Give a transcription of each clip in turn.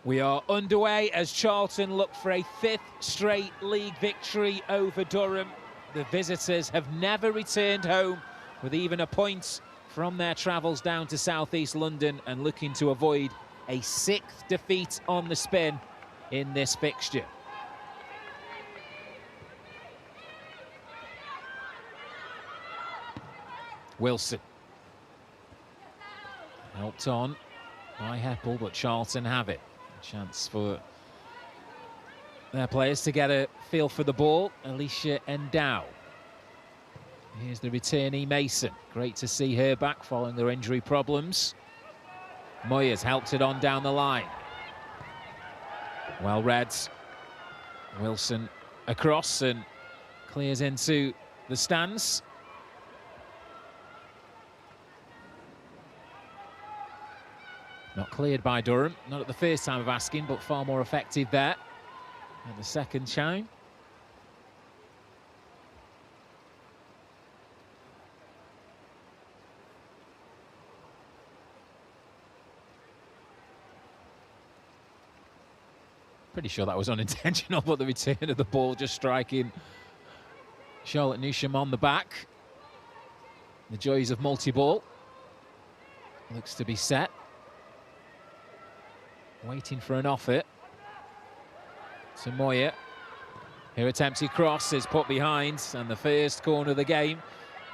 We are underway as Charlton look for a fifth straight league victory over Durham. The visitors have never returned home with even a point from their travels down to southeast London, and looking to avoid a sixth defeat on the spin in this fixture. Wilson. Helped on by Heppel, but Charlton have it. A chance for their players to get a feel for the ball. Alicia Endow. Here's the returnee Mason. Great to see her back following their injury problems. Moyes helped it on down the line. Well read. Wilson across and clears into the stands. Not cleared by Durham, not at the first time of asking, but far more effective there at the second chime. Pretty sure that was unintentional, but the return of the ball just striking Charlotte Newsham on the back. The joys of multi-ball. Looks to be set. Waiting for an offer to Moya. Her attempted cross is put behind, and the first corner of the game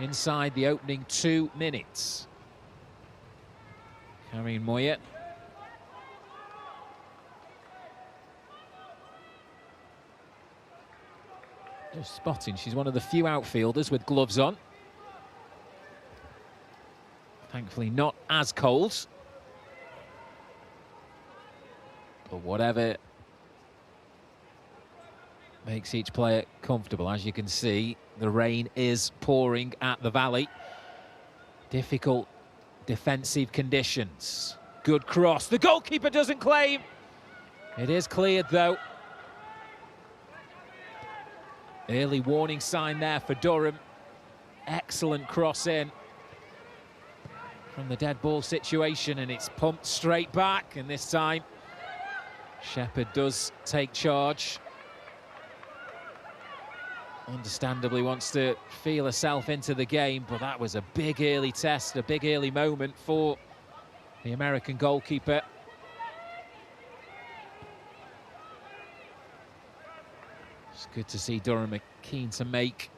inside the opening 2 minutes. Carrying Moya. Just spotting, she's one of the few outfielders with gloves on. Thankfully not as cold. But whatever makes each player comfortable. As you can see, the rain is pouring at the Valley. Difficult defensive conditions. Good cross. The goalkeeper doesn't claim. It is cleared, though. Early warning sign there for Durham. Excellent cross in from the dead ball situation, and it's pumped straight back, and this time Shepherd does take charge. Understandably wants to feel herself into the game, but that was a big early test, a big early moment for the American goalkeeper. It's good to see Durham are keen to make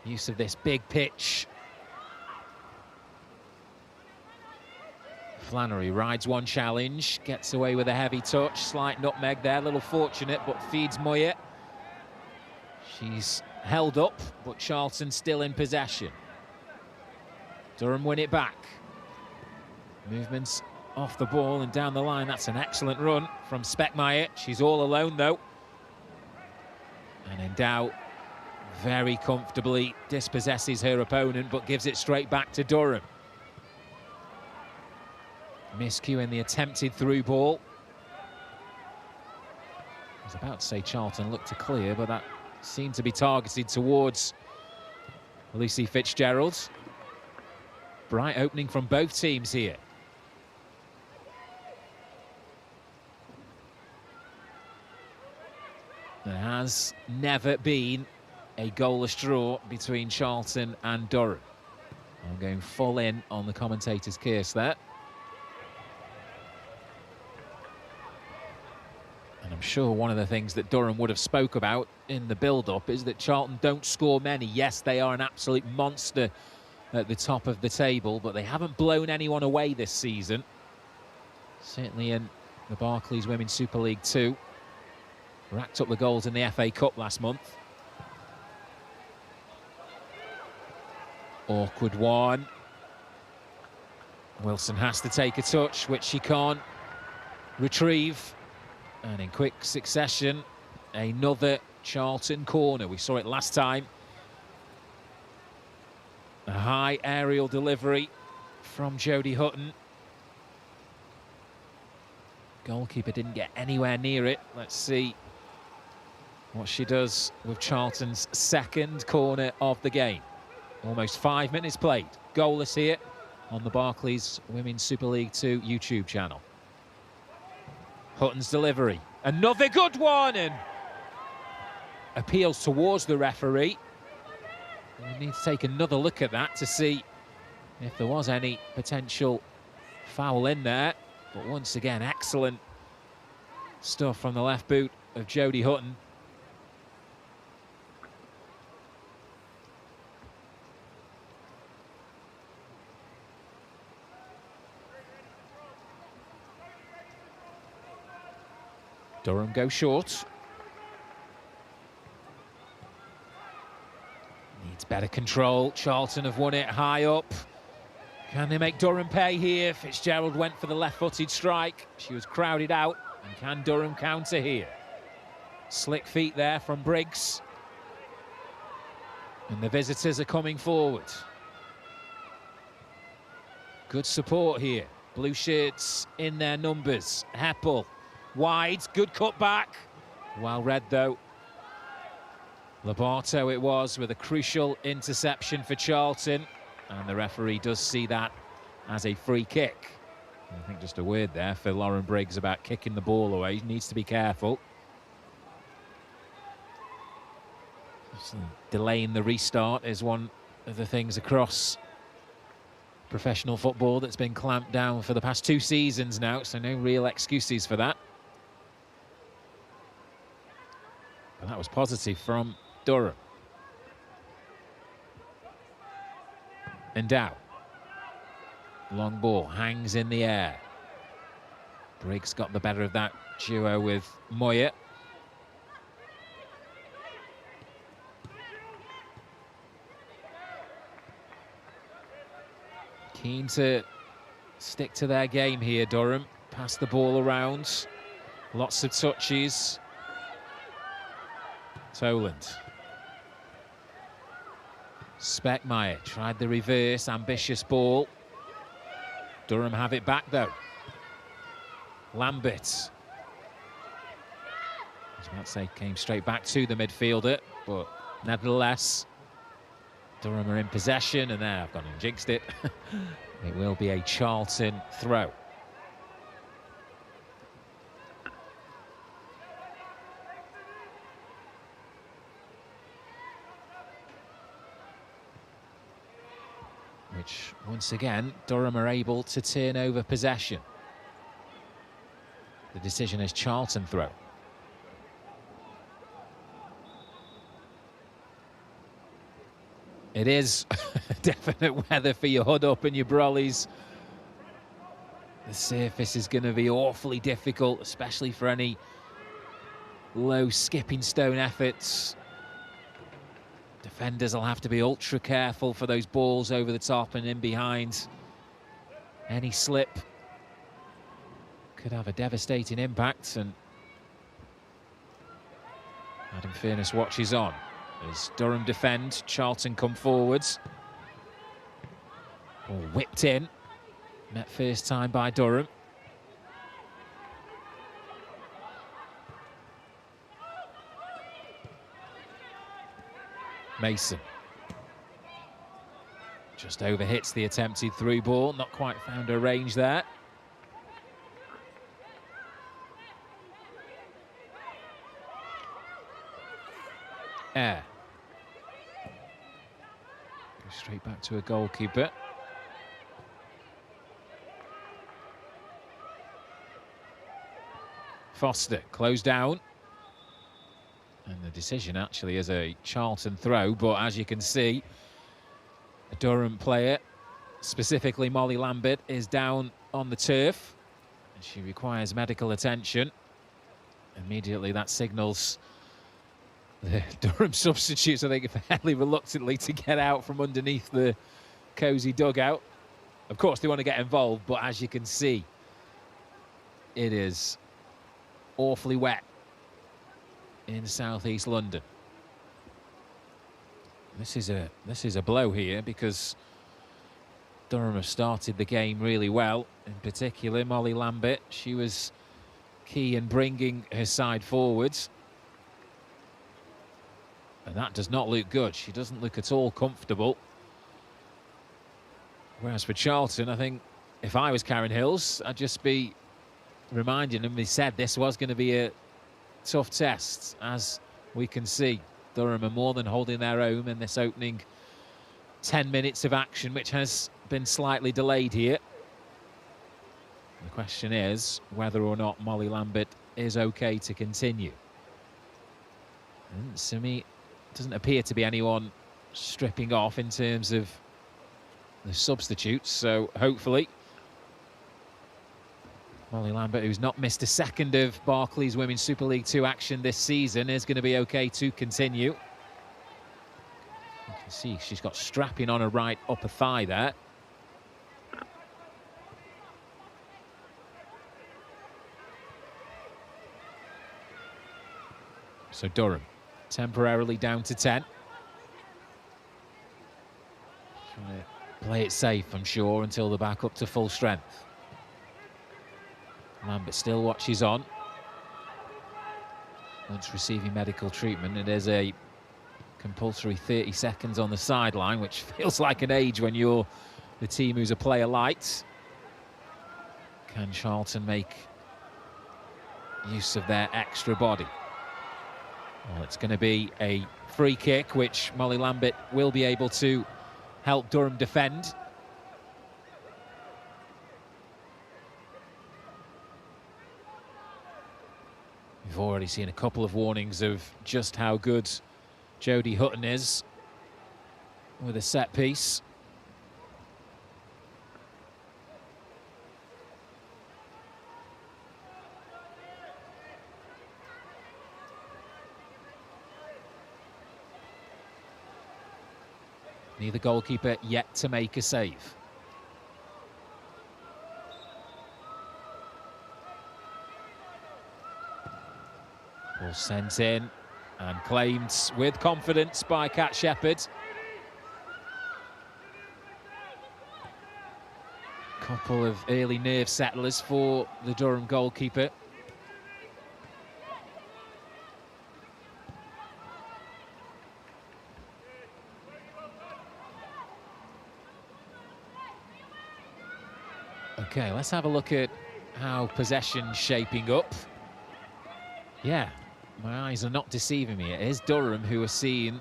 use of this big pitch. Flannery rides one challenge, gets away with a heavy touch, slight nutmeg there, a little fortunate, but feeds Moya. She's held up, but Charlton still in possession. Durham win it back. Movements off the ball and down the line. That's an excellent run from Speckmeyer. She's all alone, though. And Endow very comfortably dispossesses her opponent, but gives it straight back to Durham. Miscue in the attempted through ball. I was about to say Charlton looked to clear, but that seemed to be targeted towards Lucy Fitzgerald. Bright opening from both teams here. There has never been a goalless draw between Charlton and Durham. I'm going full in on the commentator's curse there. And I'm sure one of the things that Durham would have spoke about in the build-up is that Charlton don't score many. Yes, they are an absolute monster at the top of the table, but they haven't blown anyone away this season. Certainly in the Barclays Women's Super League 2. Racked up the goals in the FA Cup last month. Awkward one. Wilson has to take a touch, which she can't retrieve. And in quick succession, another Charlton corner. We saw it last time. A high aerial delivery from Jodie Hutton. Goalkeeper didn't get anywhere near it. Let's see what she does with Charlton's second corner of the game. Almost 5 minutes played. Goalless here on the Barclays Women's Super League 2 YouTube channel. Hutton's delivery. Another good one, and appeals towards the referee. We need to take another look at that to see if there was any potential foul in there. But once again, excellent stuff from the left boot of Jodie Hutton. Durham go short. Needs better control. Charlton have won it high up. Can they make Durham pay here? Fitzgerald went for the left-footed strike. She was crowded out. And can Durham counter here? Slick feet there from Briggs. And the visitors are coming forward. Good support here. Blue shirts in their numbers. Heppel. Wide, good cut back. Well read though. Lobato it was with a crucial interception for Charlton. And the referee does see that as a free kick. I think just a word there for Lauren Briggs about kicking the ball away. He needs to be careful. Delaying the restart is one of the things across professional football that's been clamped down for the past 2 seasons now, so no real excuses for that. And that was positive from Durham. Endow. Long ball hangs in the air. Briggs got the better of that duo with Moyer. Keen to stick to their game here, Durham. Pass the ball around. Lots of touches. Toland. Speckmeyer tried the reverse, ambitious ball. Durham have it back though. Lambert. I was about to say came straight back to the midfielder, but nevertheless, Durham are in possession, and there I've gone and jinxed it. It will be a Charlton throw. Which, once again, Durham are able to turn over possession. The decision is Charlton throw. It is definite weather for your Hood Up and your Brollies. The surface is going to be awfully difficult, especially for any low skipping stone efforts. Defenders will have to be ultra careful for those balls over the top and in behind. Any slip could have a devastating impact, and Adam Furness watches on as Durham defend. Charlton come forwards. Ball whipped in. Met first time by Durham. Mason. Just overhits the attempted through ball. Not quite found her range there. Air. Go straight back to a goalkeeper. Foster closed down. And the decision actually is a Charlton throw, but as you can see, a Durham player, specifically Molly Lambert, is down on the turf. And she requires medical attention. Immediately that signals the Durham substitutes, I think, fairly reluctantly to get out from underneath the cosy dugout. Of course, they want to get involved, but as you can see, it is awfully wet in southeast London. This is a blow here, because Durham have started the game really well. In particular, Molly Lambert, she was key in bringing her side forwards. And that does not look good. She doesn't look at all comfortable. Whereas for Charlton, I think if I was Karen Hills, I'd just be reminding them, they said this was going to be a tough test. As we can see, Durham are more than holding their own in this opening 10 minutes of action, which has been slightly delayed here. The question is whether or not Molly Lambert is okay to continue. And to me, it doesn't appear to be anyone stripping off in terms of the substitutes, so hopefully Molly Lambert, who's not missed a second of Barclays Women's Super League 2 action this season, is going to be okay to continue. You can see she's got strapping on her right upper thigh there. So Durham temporarily down to 10. Trying to play it safe, I'm sure, until they're back up to full strength. Lambert still watches on. Once receiving medical treatment, it is a compulsory 30 seconds on the sideline, which feels like an age when you're the team who's a player light. Can Charlton make use of their extra body? Well, it's going to be a free kick, which Molly Lambert will be able to help Durham defend. We've already seen a couple of warnings of just how good Jodie Hutton is with a set piece. Neither goalkeeper yet to make a save. Ball sent in and claimed with confidence by Kat Shepherd. Couple of early nerve settlers for the Durham goalkeeper. Okay, let's have a look at how possession's shaping up. Yeah, my eyes are not deceiving me. It is Durham who are seeing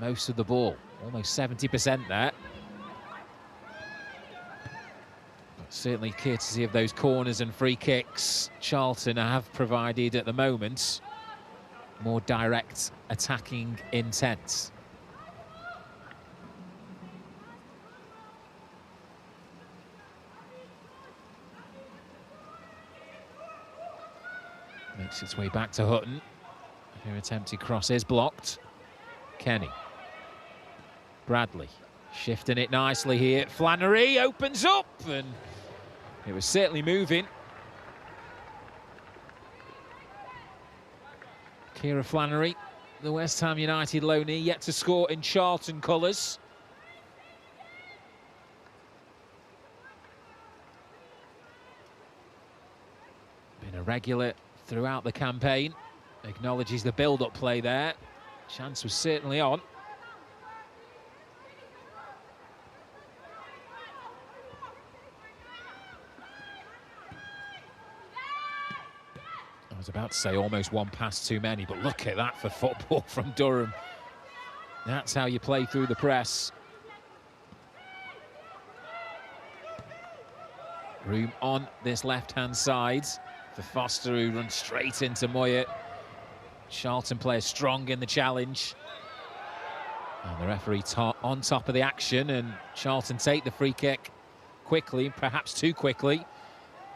most of the ball, almost 70% there. But certainly courtesy of those corners and free kicks, Charlton have provided at the moment more direct attacking intent. Makes its way back to Hutton. Her attempted cross is blocked. Kenny. Bradley shifting it nicely here. Flannery opens up, and it was certainly moving. Kira Flannery, the West Ham United loanee, yet to score in Charlton colours. Been a regular throughout the campaign. Acknowledges the build-up play there. Chance was certainly on. I was about to say almost one pass too many, but look at that for football from Durham. That's how you play through the press. Room on this left-hand side for Foster, who runs straight into Moyer. Charlton player strong in the challenge. And the referee on top of the action, and Charlton take the free kick quickly, perhaps too quickly,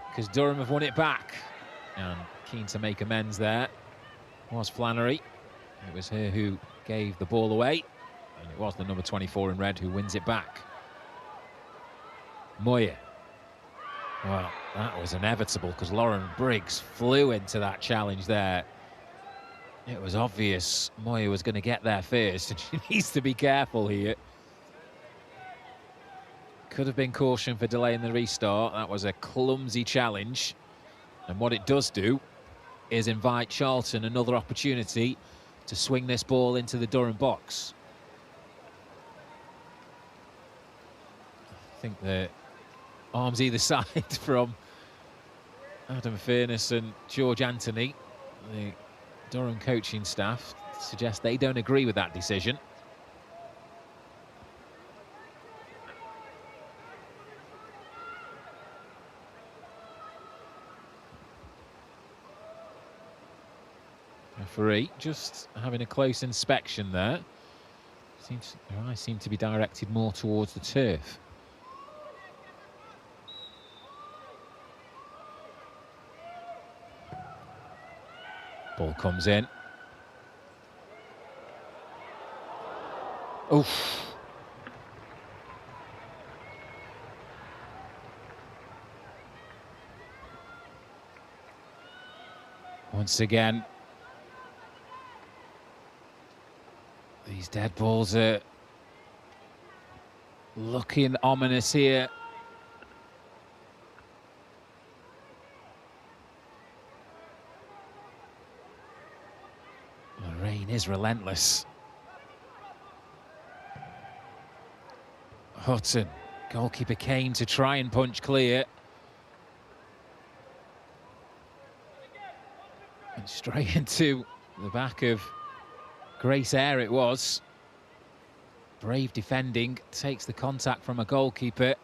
because Durham have won it back. And keen to make amends there was Flannery. It was her who gave the ball away, and it was the number 24 in red who wins it back. Moyer. Well, that was inevitable because Lauren Briggs flew into that challenge there. It was obvious Moyer was going to get there first, and she needs to be careful here. Could have been caution for delaying the restart. That was a clumsy challenge. And what it does do is invite Charlton another opportunity to swing this ball into the Durham box. I think the arms either side from Adam Furness and George Anthony, the Durham coaching staff, suggest they don't agree with that decision. Referee just having a close inspection there. Their eyes seem to be directed more towards the turf. Ball comes in. Oof. Once again, these dead balls are looking ominous here. The rain is relentless. Hutton, goalkeeper came to try and punch clear. And straight into the back of Grace Eyre it was. Brave defending, takes the contact from a goalkeeper,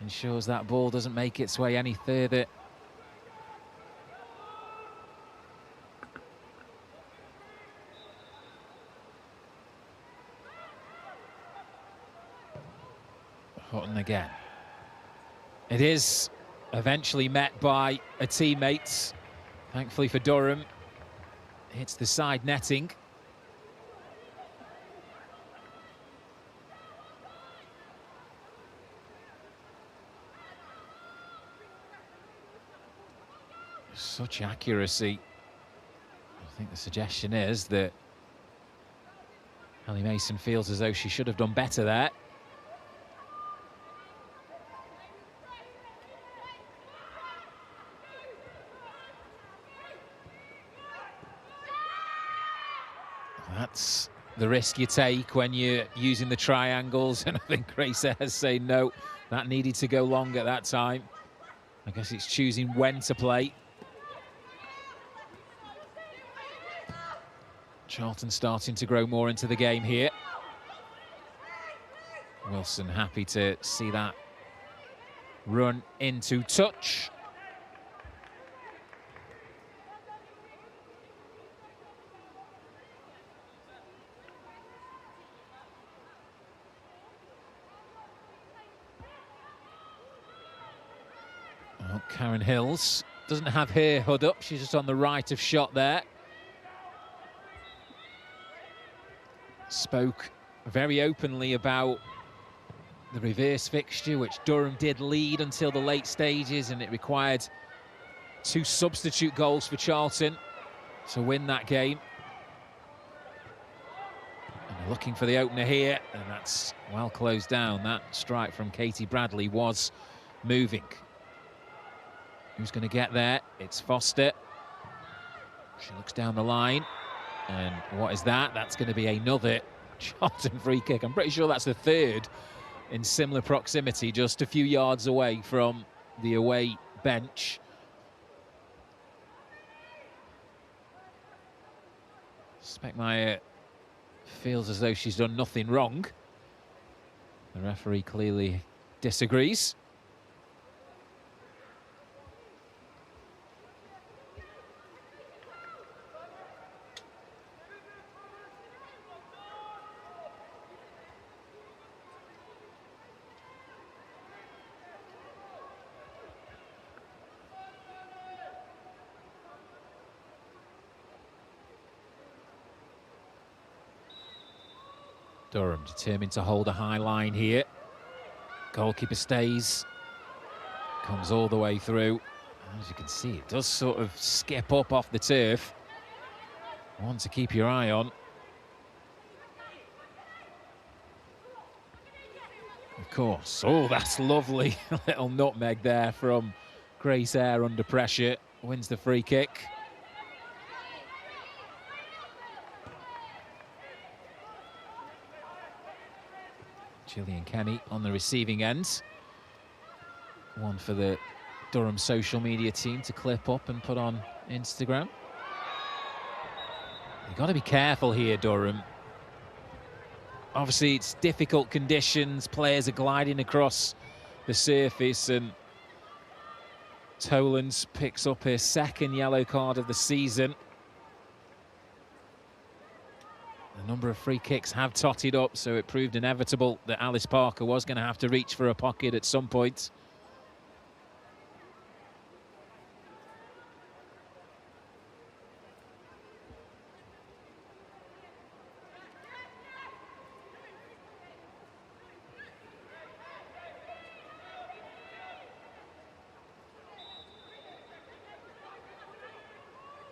ensures that ball doesn't make its way any further. Hutton again. It is eventually met by a teammate. Thankfully for Durham, hits the side netting. Such accuracy. I think the suggestion is that Ellie Mason feels as though she should have done better there. That's the risk you take when you're using the triangles, and I think Grace has said no, that needed to go long at that time. I guess it's choosing when to play. Charlton starting to grow more into the game here. Wilson happy to see that run into touch. Oh, Karen Hills doesn't have her hood up, she's just on the right of shot there. Spoke very openly about the reverse fixture, which Durham did lead until the late stages, and it required 2 substitute goals for Charlton to win that game. And they're looking for the opener here, and that's well closed down. That strike from Katie Bradley was moving. Who's going to get there? It's Foster. She looks down the line. And what is that? That's going to be another Charlton free kick. I'm pretty sure that's the third in similar proximity, just a few yards away from the away bench. Speckmeyer feels as though she's done nothing wrong. The referee clearly disagrees. Durham determined to hold a high line here. Goalkeeper stays, comes all the way through. As you can see, it does sort of skip up off the turf. One to keep your eye on. Of course. Oh, that's lovely. A little nutmeg there from Grace Eyre under pressure. Wins the free kick. Gillian Kenny on the receiving end. One for the Durham social media team to clip up and put on Instagram. You've got to be careful here, Durham. Obviously, it's difficult conditions. Players are gliding across the surface, and Toland picks up his second yellow card of the season. A number of free kicks have totted up, so it proved inevitable that Alice Parker was going to have to reach for a pocket at some point.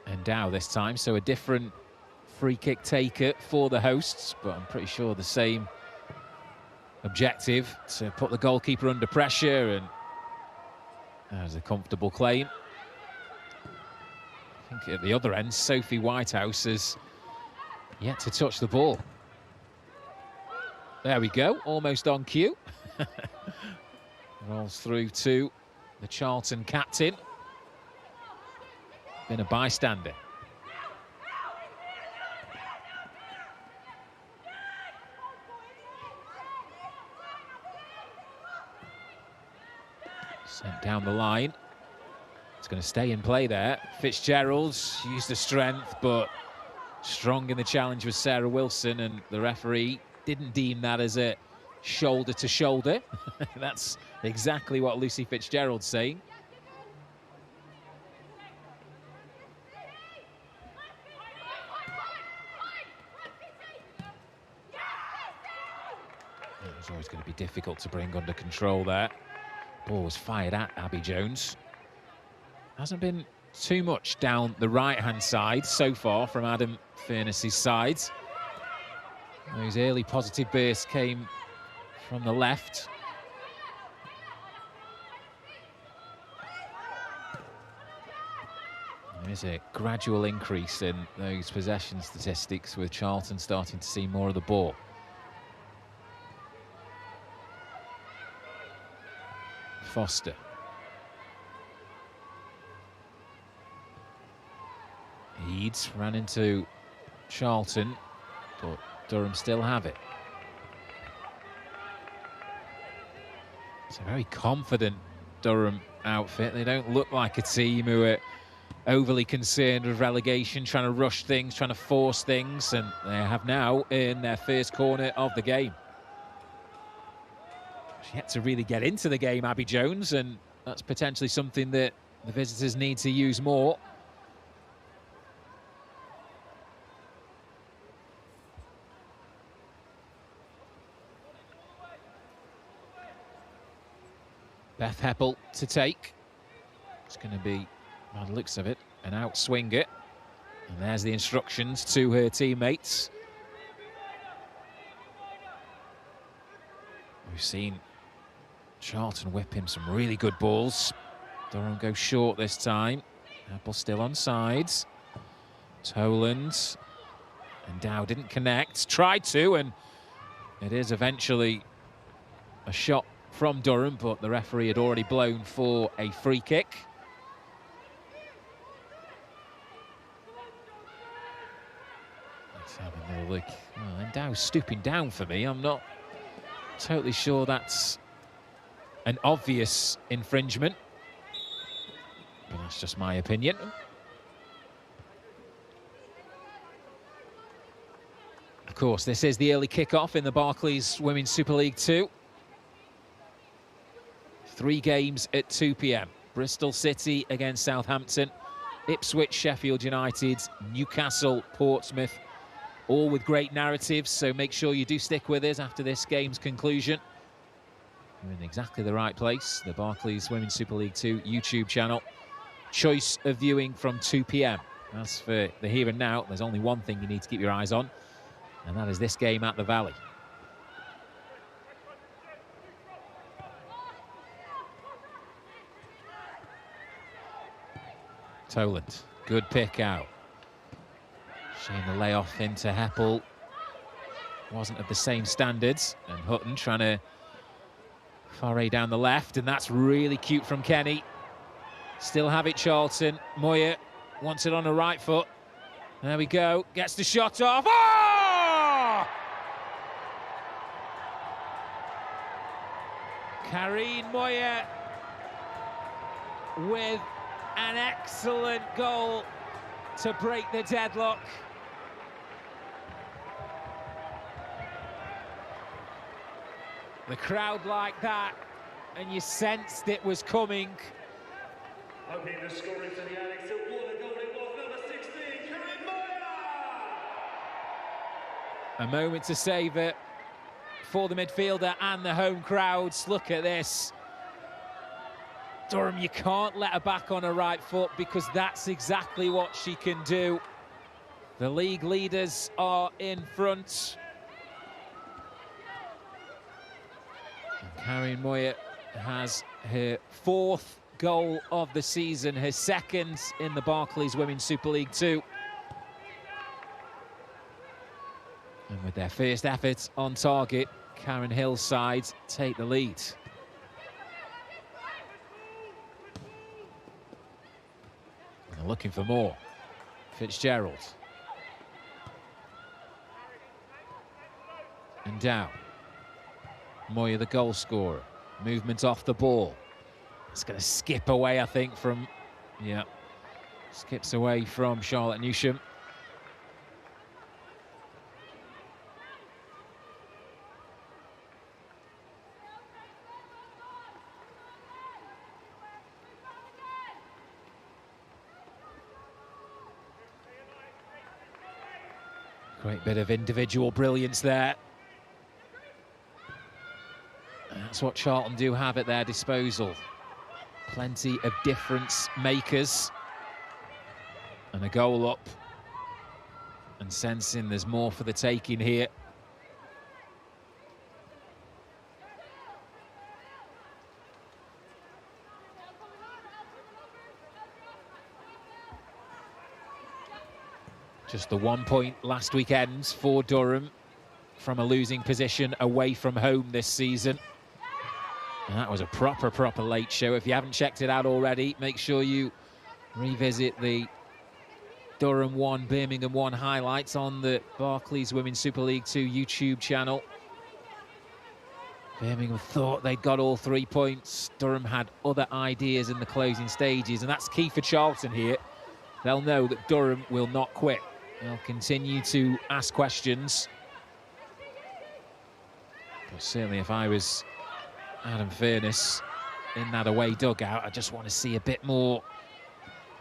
And Dow this time, so a different free kick taker for the hosts, but I'm pretty sure the same objective, to put the goalkeeper under pressure, and there's a comfortable claim. I think at the other end, Sophie Whitehouse has yet to touch the ball. There we go, almost on cue. Rolls through to the Charlton captain. Been a bystander. Sent down the line. It's going to stay in play there. Fitzgerald's used the strength, but strong in the challenge was Sarah Wilson, and the referee didn't deem that as a shoulder to shoulder. That's exactly what Lucy Fitzgerald's saying. It's always going to be difficult to bring under control there. Ball was fired at Abby Jones. Hasn't been too much down the right-hand side so far from Adam Furness's side. Those early positive bursts came from the left. There's a gradual increase in those possession statistics, with Charlton starting to see more of the ball. Foster. Eads ran into Charlton, but Durham still have it. It's a very confident Durham outfit. They don't look like a team who are overly concerned with relegation, trying to rush things, trying to force things, and they have now earned their first corner of the game. She had to really get into the game, Abby Jones, and that's potentially something that the visitors need to use more. Beth Heppel to take. It's going to be, by the looks of it, an outswinger. And there's the instructions to her teammates. We've seen Charlton whip him some really good balls. Durham goes short this time. Apple still on sides. Toland. And Dow didn't connect. Tried to, and it is eventually a shot from Durham, but the referee had already blown for a free kick. Let's have another look. Well, and Dow's stooping down for me. I'm not totally sure that's an obvious infringement, but that's just my opinion. Of course, this is the early kick-off in the Barclays Women's Super League 2. 3 games at 2 p.m. Bristol City against Southampton, Ipswich, Sheffield United, Newcastle, Portsmouth, all with great narratives, so make sure you do stick with us after this game's conclusion. You're in exactly the right place, the Barclays Women's Super League 2 YouTube channel. Choice of viewing from 2 p.m. As for the here and now, there's only one thing you need to keep your eyes on, and that is this game at the Valley. Toland, good pick out. Shame the layoff into Heppel wasn't of the same standards, and Hutton trying to foray down the left, and that's really cute from Kenny. Still have it, Charlton. Moyer wants it on the right foot. There we go. Gets the shot off. Oh! Karine Moyer with an excellent goal to break the deadlock. The crowd like that, and you sensed it was coming. Okay, the scoring for the Alex of goal. It was number 16, Karine Moyer! A moment to savour for the midfielder and the home crowds. Look at this. Durham, you can't let her back on her right foot because that's exactly what she can do. The league leaders are in front. And Karine Moyer has her 4th goal of the season, her 2nd in the Barclays Women's Super League 2. And with their first effort on target, Karen Hill's side take the lead. And they're looking for more. Fitzgerald. And down. Moyer, the goal scorer. Movement off the ball. It's going to skip away, I think, from... Yeah. Skips away from Charlotte Newsham. Great bit of individual brilliance there. That's what Charlton do have at their disposal. Plenty of difference makers. And a goal up. And sensing there's more for the taking here. Just the 1 point last weekend for Durham from a losing position away from home this season. And that was a proper late show. If you haven't checked it out already, make sure you revisit the Durham 1, Birmingham 1 highlights on the Barclays Women's Super League 2 YouTube channel. Birmingham thought they'd got all 3 points. Durham had other ideas in the closing stages, and that's key for Charlton here. They'll know that Durham will not quit. They'll continue to ask questions. But certainly if I was Adam Furness in that away dugout, I just want to see a bit more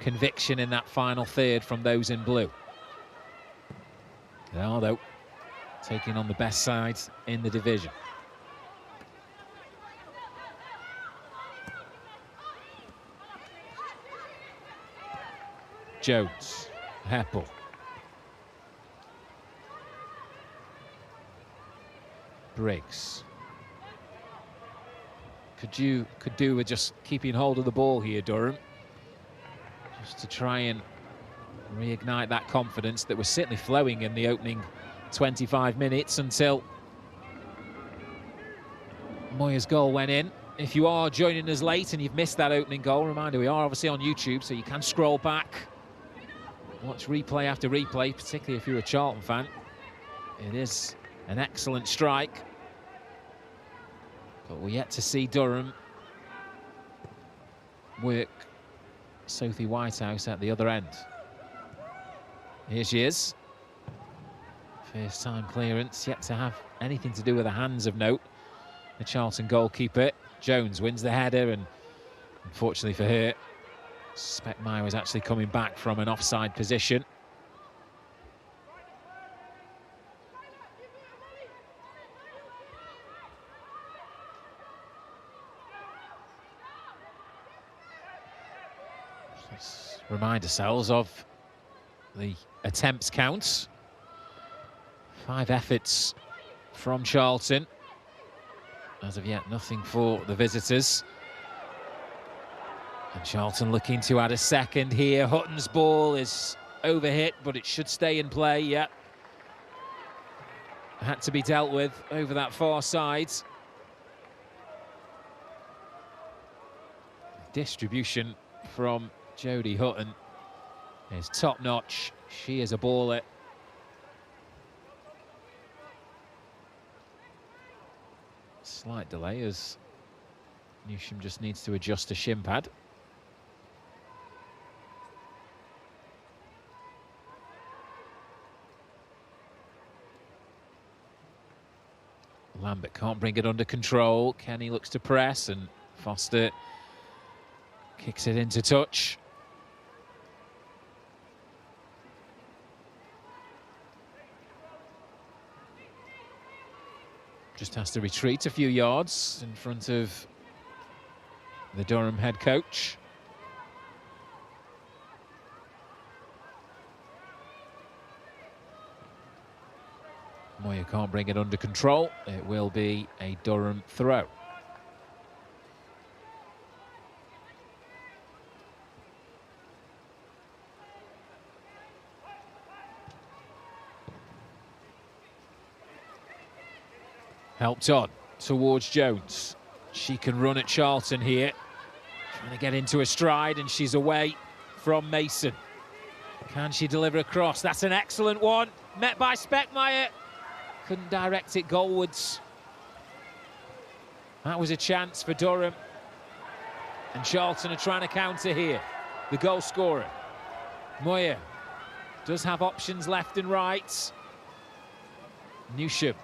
conviction in that final third from those in blue. They are, though, taking on the best side in the division. Jones, Heppel. Briggs. Could do with just keeping hold of the ball here, Durham. Just to try and reignite that confidence that was certainly flowing in the opening 25 minutes until Moyer's goal went in. If you are joining us late and you've missed that opening goal, reminder, we are obviously on YouTube, so you can scroll back, watch replay after replay, particularly if you're a Charlton fan. It is an excellent strike. But we're yet to see Durham work Sophie Whitehouse at the other end. Here she is. First time clearance, yet to have anything to do with the hands of note. The Charlton goalkeeper. Jones wins the header, and unfortunately for her, Speckmeyer was actually coming back from an offside position. Let's remind ourselves of the attempts counts. 5 efforts from Charlton. As of yet, nothing for the visitors. And Charlton looking to add a second here. Hutton's ball is overhit, but it should stay in play. Yeah. Had to be dealt with over that far side. Distribution from Jodie Hutton is top-notch. She is a baller. Slight delay as Newsham just needs to adjust a shin pad. Lambert can't bring it under control. Kenny looks to press and Foster kicks it into touch. Just has to retreat a few yards in front of the Durham head coach. Moyer can't bring it under control. It will be a Durham throw. Helped on towards Jones. She can run at Charlton here. Trying to get into a stride, and she's away from Mason. Can she deliver across? That's an excellent one. Met by Speckmeyer. Couldn't direct it goalwards. That was a chance for Durham. And Charlton are trying to counter here. The goal scorer. Moyer does have options left and right. Newsham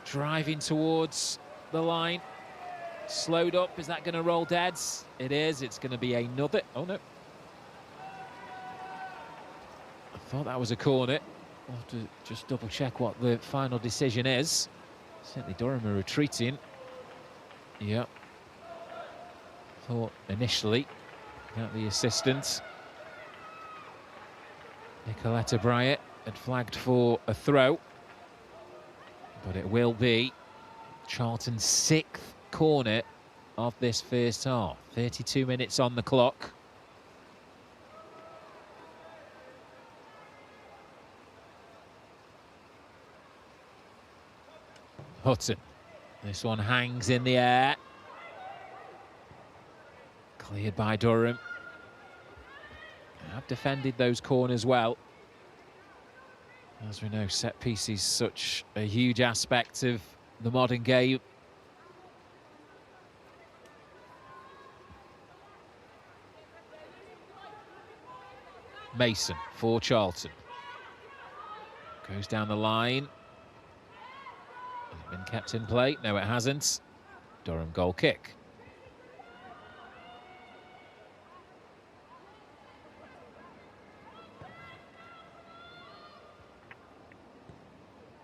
driving towards the line. Slowed up. Is that going to roll deads? It is. It's going to be another. Oh, no. I thought that was a corner. We'll have to just double check what the final decision is. Certainly Durham are retreating. Yep. Thought initially that the assistant, Nicoletta Bryant, had flagged for a throw. But it will be Charlton's 6th corner of this first half. 32 minutes on the clock. Hutton. This one hangs in the air. Cleared by Durham. Have defended those corners well. As we know, set piece is such a huge aspect of the modern game. Mason for Charlton. Goes down the line. Has it been kept in play? No, it hasn't. Durham goal kick.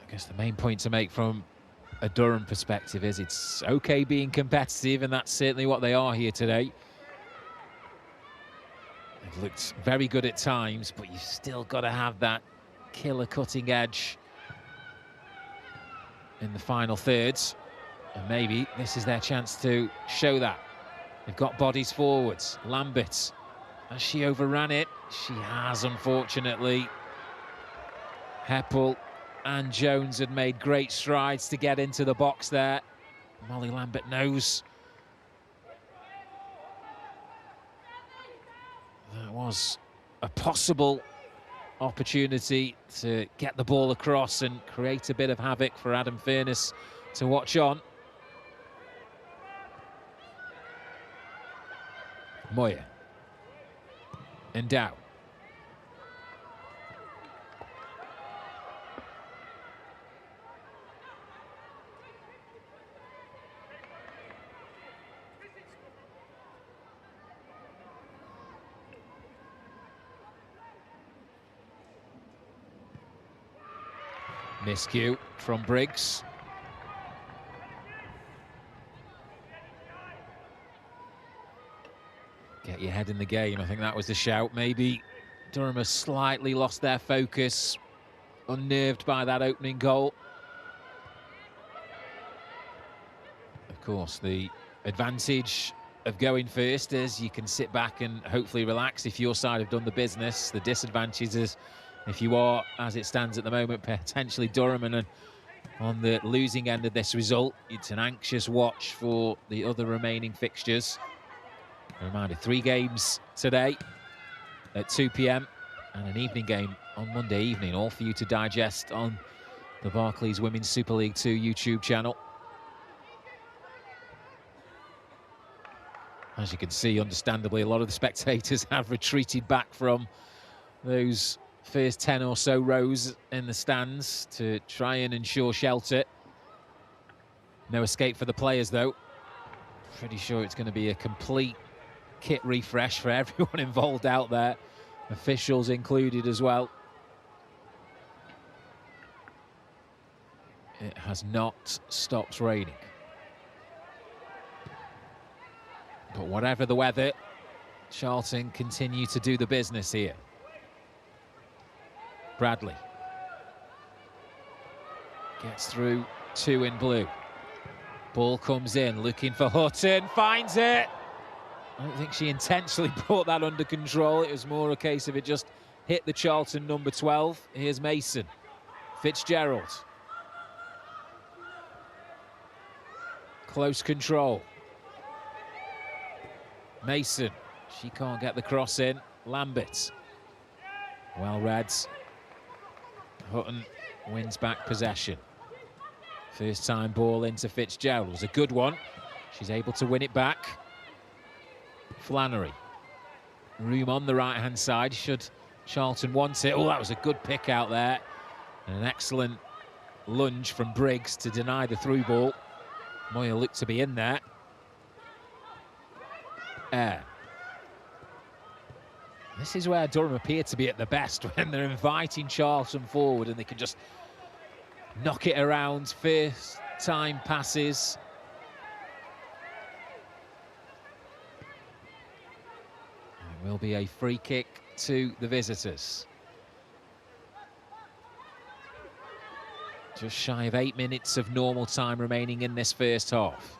I guess the main point to make from a Durham perspective is it's okay being competitive, and that's certainly what they are here today. They've looked very good at times, but you've still got to have that killer cutting edge in the final thirds. And maybe this is their chance to show that. They've got bodies forwards. Lambert, has she overran it? She has, unfortunately. Heppel and Jones had made great strides to get into the box there. Molly Lambert knows that was a possible opportunity to get the ball across and create a bit of havoc for Adam Furness to watch on. Moyer. Endow. Miscue from Briggs. Get your head in the game. I think that was the shout. Maybe Durham has slightly lost their focus, unnerved by that opening goal. Of course, the advantage of going first is you can sit back and hopefully relax if your side have done the business. The disadvantage is if you are, as it stands at the moment, potentially Durham, and on the losing end of this result, it's an anxious watch for the other remaining fixtures. A reminder, 3 games today at 2 p.m. and an evening game on Monday evening, all for you to digest on the Barclays Women's Super League 2 YouTube channel. As you can see, understandably, a lot of the spectators have retreated back from those first 10 or so rows in the stands to try and ensure shelter. No escape for the players, though. Pretty sure it's going to be a complete kit refresh for everyone involved out there, officials included as well. It has not stopped raining. But whatever the weather, Charlton continue to do the business here. Bradley gets through 2 in blue. Ball comes in, looking for Hutton, finds it. I don't think she intentionally brought that under control. It was more a case of it just hit the Charlton number 12. Here's Mason. Fitzgerald. Close control. Mason. She can't get the cross in. Lambert. Well read. Hutton wins back possession. First time ball into Fitzgerald. It was a good one. She's able to win it back. Flannery. Room on the right-hand side, should Charlton want it. Oh, that was a good pick out there. And an excellent lunge from Briggs to deny the through ball. Moya looked to be in there. This is where Durham appear to be at the best, when they're inviting Charlton forward and they can just knock it around. First time passes. It will be a free kick to the visitors. Just shy of 8 minutes of normal time remaining in this first half.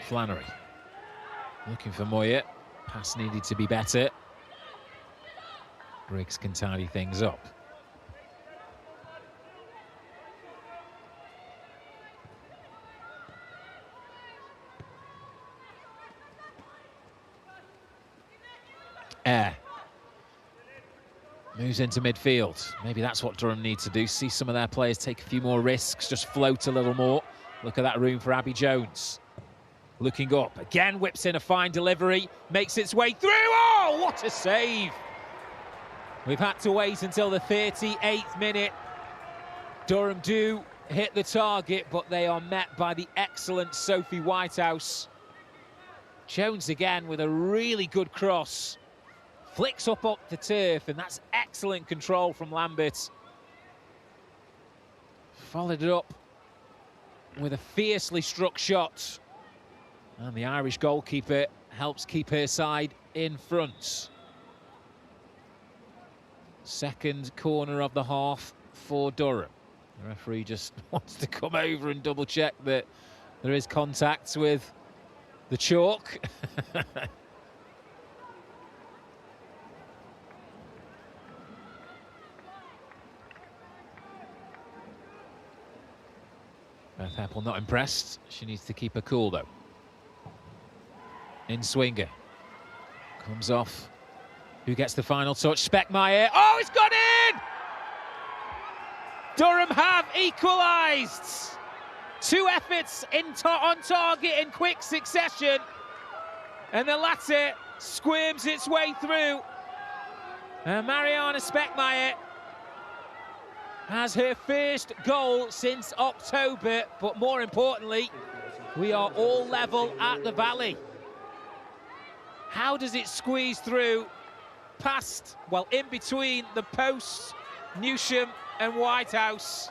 Flannery looking for Moya. Pass needed to be better. Briggs can tidy things up. Moves into midfield. Maybe that's what Durham needs to do. See some of their players take a few more risks, just float a little more. Look at that room for Abby Jones. Looking up, again whips in a fine delivery, makes its way through. Oh, what a save! We've had to wait until the 38th minute. Durham do hit the target, but they are met by the excellent Sophie Whitehouse. Jones again with a really good cross. Flicks up the turf, and that's excellent control from Lambert. Followed it up with a fiercely struck shot. And the Irish goalkeeper helps keep her side in front. Second corner of the half for Durham. The referee just wants to come over and double check that there is contact with the chalk. Beth Heppel not impressed. She needs to keep her cool though. In Swinger. Comes off. Who gets the final touch? Speckmeyer. Oh, it's gone in! Durham have equalised. 2 efforts on target in quick succession. And the latter squirms its way through. Mariana Speckmeyer has her first goal since October, but more importantly, we are all level at the Valley. How does it squeeze through past, well, in between the posts, Newsham and Whitehouse?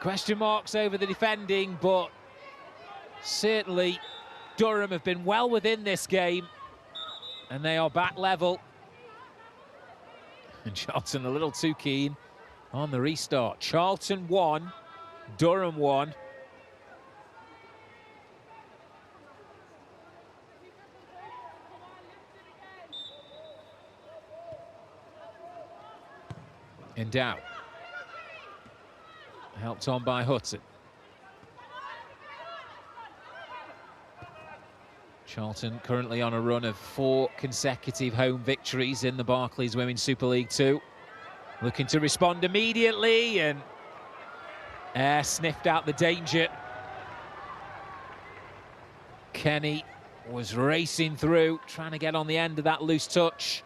Question marks over the defending, but certainly Durham have been well within this game, and they are back level. And Charlton a little too keen on the restart. Charlton 1, Durham 1. in doubt. Helped on by Hutton. Charlton currently on a run of 4 consecutive home victories in the Barclays Women's Super League 2. Looking to respond immediately, and Ayr sniffed out the danger. Kenny was racing through, trying to get on the end of that loose touch.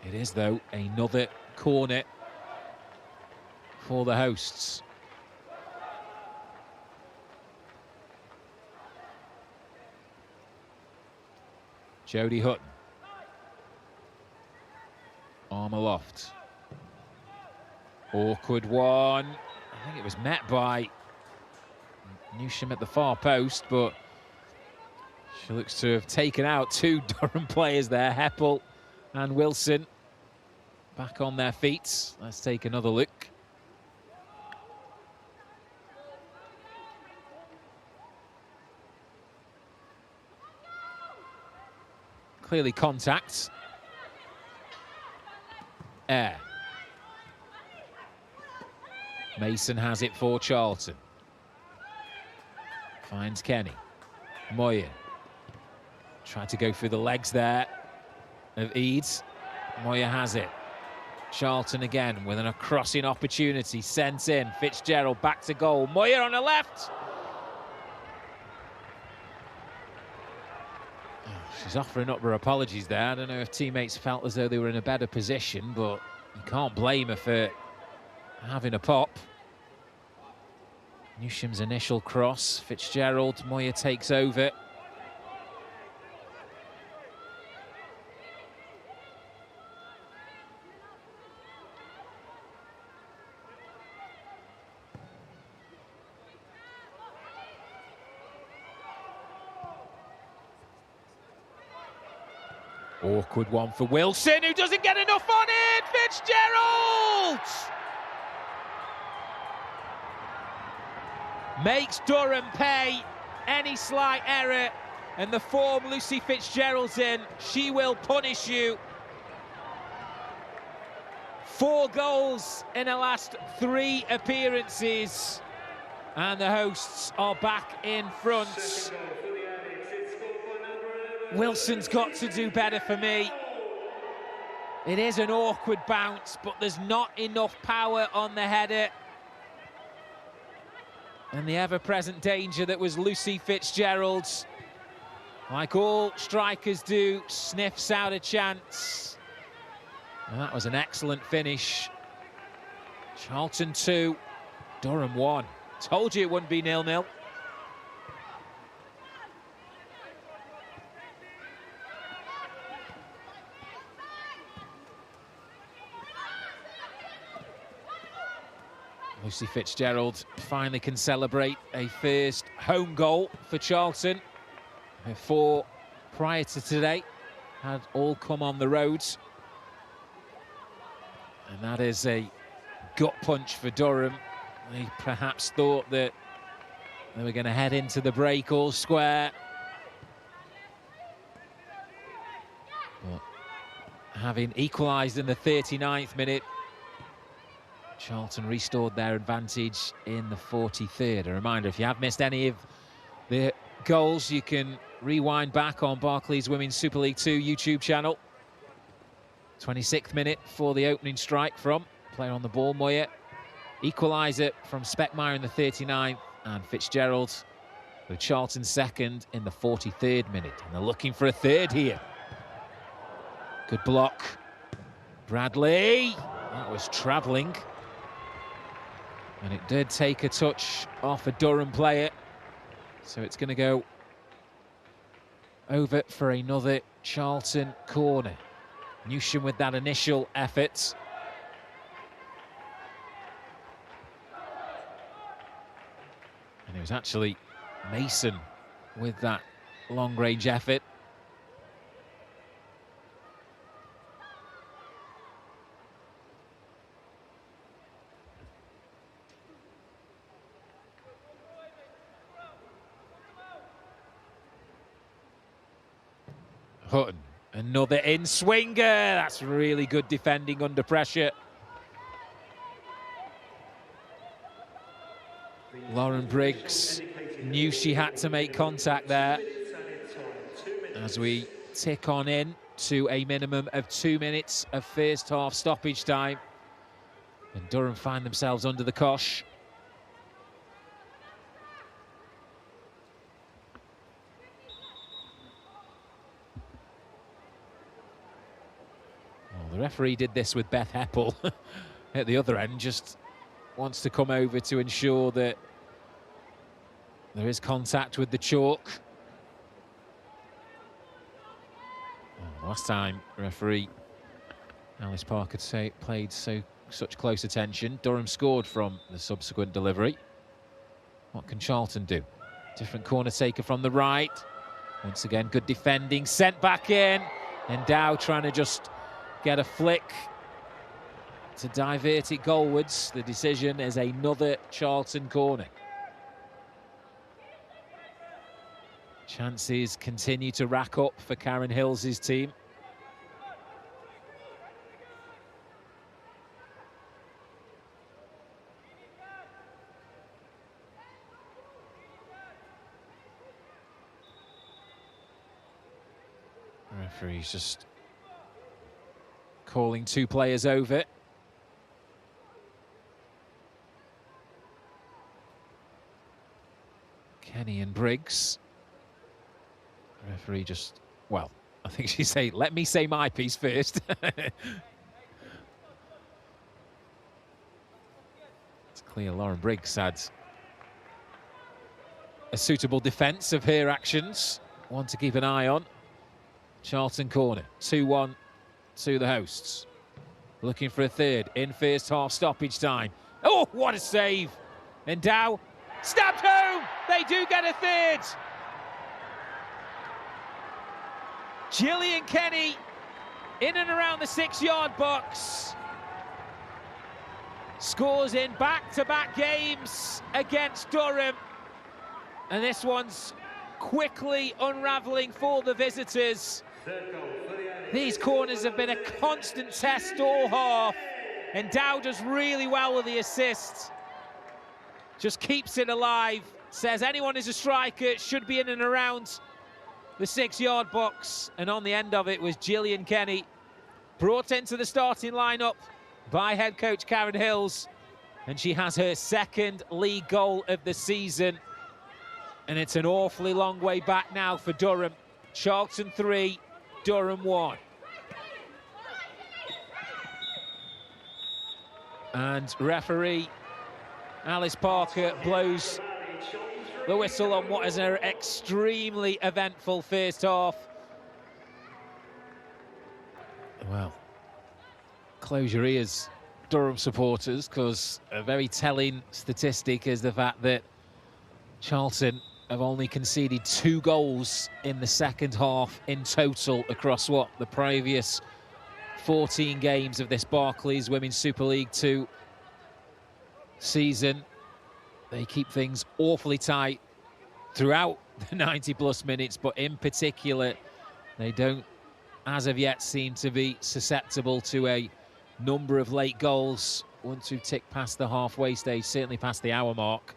It is, though, another corner for the hosts. Jodie Hutton. Arm aloft. Awkward one. I think it was met by Newsham at the far post, but she looks to have taken out 2 Durham players there, Heppel and Wilson. Back on their feet. Let's take another look. Clearly contact. Ayr. Mason has it for Charlton. Finds Kenny. Moyer. Tried to go through the legs there of Eads. Moyer has it. Charlton again with a crossing opportunity. Sent in. Fitzgerald back to goal. Moyer on the left. She's offering up her apologies there. I don't know if teammates felt as though they were in a better position, but you can't blame her for having a pop. Newsham's initial cross. Fitzgerald. Moyer takes over. Awkward one for Wilson, who doesn't get enough on it. Fitzgerald makes Durham pay any slight error, and the form Lucy Fitzgerald's in, she will punish you. 4 goals in her last 3 appearances, and the hosts are back in front. Wilson's got to do better for me. It is an awkward bounce, but there's not enough power on the header. And the ever-present danger that was Lucy Fitzgerald, like all strikers do, sniffs out a chance. And that was an excellent finish. Charlton 2, Durham 1. Told you it wouldn't be 0-0. Lucy Fitzgerald finally can celebrate a first home goal for Charlton. Her 4 prior to today had all come on the roads. And that is a gut punch for Durham. They perhaps thought that they were going to head into the break all square. But having equalised in the 39th minute, Charlton restored their advantage in the 43rd. A reminder, if you have missed any of the goals, you can rewind back on Barclays Women's Super League 2 YouTube channel. 26th minute for the opening strike from player on the ball, Moyer. Equaliser from Speckmeyer in the 39th, and Fitzgerald with Charlton second in the 43rd minute. And they're looking for a third here. Good block. Bradley. That was travelling. And it did take a touch off a Durham player. So it's going to go over for another Charlton corner. Newsham with that initial effort. And it was actually Mason with that long-range effort. Hutton Another in-swinger. That's really good defending under pressure. Lauren Briggs knew she had to make contact there. As we tick on in to a minimum of 2 minutes of first half stoppage time. And Durham find themselves under the cosh. Well, the referee did this with Beth Heppel at the other end, just wants to come over to ensure that there is contact with the chalk. Oh, last time referee Alice Parker played such close attention. Durham scored from the subsequent delivery. What can Charlton do? Different corner taker from the right. Once again, good defending, sent back in. And Dow trying to just get a flick to divert it goalwards. The decision is another Charlton corner. Chances continue to rack up for Karen Hills' team. The referee's just calling 2 players over. Kenny and Briggs. The referee just, well, I think she say, let me say my piece first. It's clear Lauren Briggs had a suitable defence of her actions. One to keep an eye on. Charlton corner, 2-1 to the hosts. Looking for a third in first half stoppage time. Oh, what a save! And Dow stabbed home! They do get a third! Gillian Kenny in and around the 6-yard box. Scores in back-to-back games against Durham. And this one's quickly unravelling for the visitors. These corners have been a constant test all half. And Dow does really well with the assist. Just keeps it alive. Says anyone who's a striker should be in and around the 6-yard box. And on the end of it was Gillian Kenny, brought into the starting lineup by head coach Karen Hills. And she has her second league goal of the season. And it's an awfully long way back now for Durham. Charlton 3, Durham 1. And referee Alice Parker blows the whistle on what is an extremely eventful first half. Well, close your ears, Durham supporters, because a very telling statistic is the fact that Charlton have only conceded 2 goals in the second half in total across the previous 14 games of this Barclays Women's Super League 2 season. They keep things awfully tight throughout the 90-plus minutes, but in particular, they don't, as of yet, seem to be susceptible to a number of late goals once we tick past the halfway stage, certainly past the hour mark.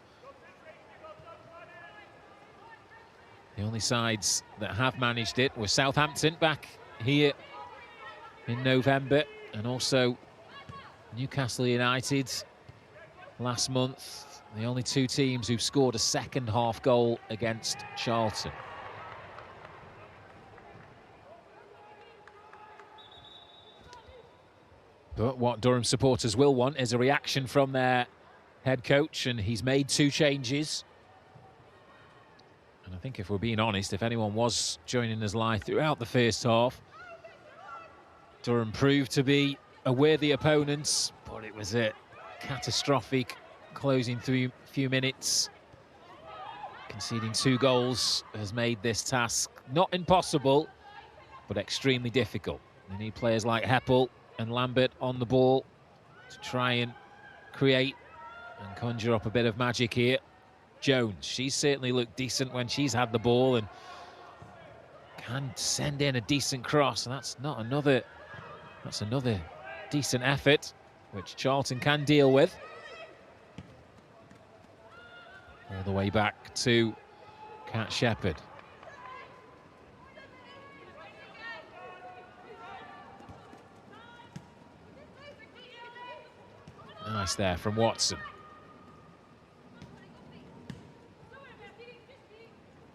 The only sides that have managed it were Southampton back here in November, and also Newcastle United last month. The only 2 teams who've scored a second half goal against Charlton. But what Durham supporters will want is a reaction from their head coach, and he's made 2 changes. And I think if we're being honest, if anyone was joining us live throughout the first half, Durham proved to be a worthy opponent, but it was a catastrophic closing few minutes. Conceding 2 goals has made this task not impossible, but extremely difficult. They need players like Heppel and Lambert on the ball to try and create and conjure up a bit of magic here. Jones, she's certainly looked decent when she's had the ball, and can send in a decent cross, and that's another decent effort, which Charlton can deal with. All the way back to Cat Shepherd. Nice there from Watson.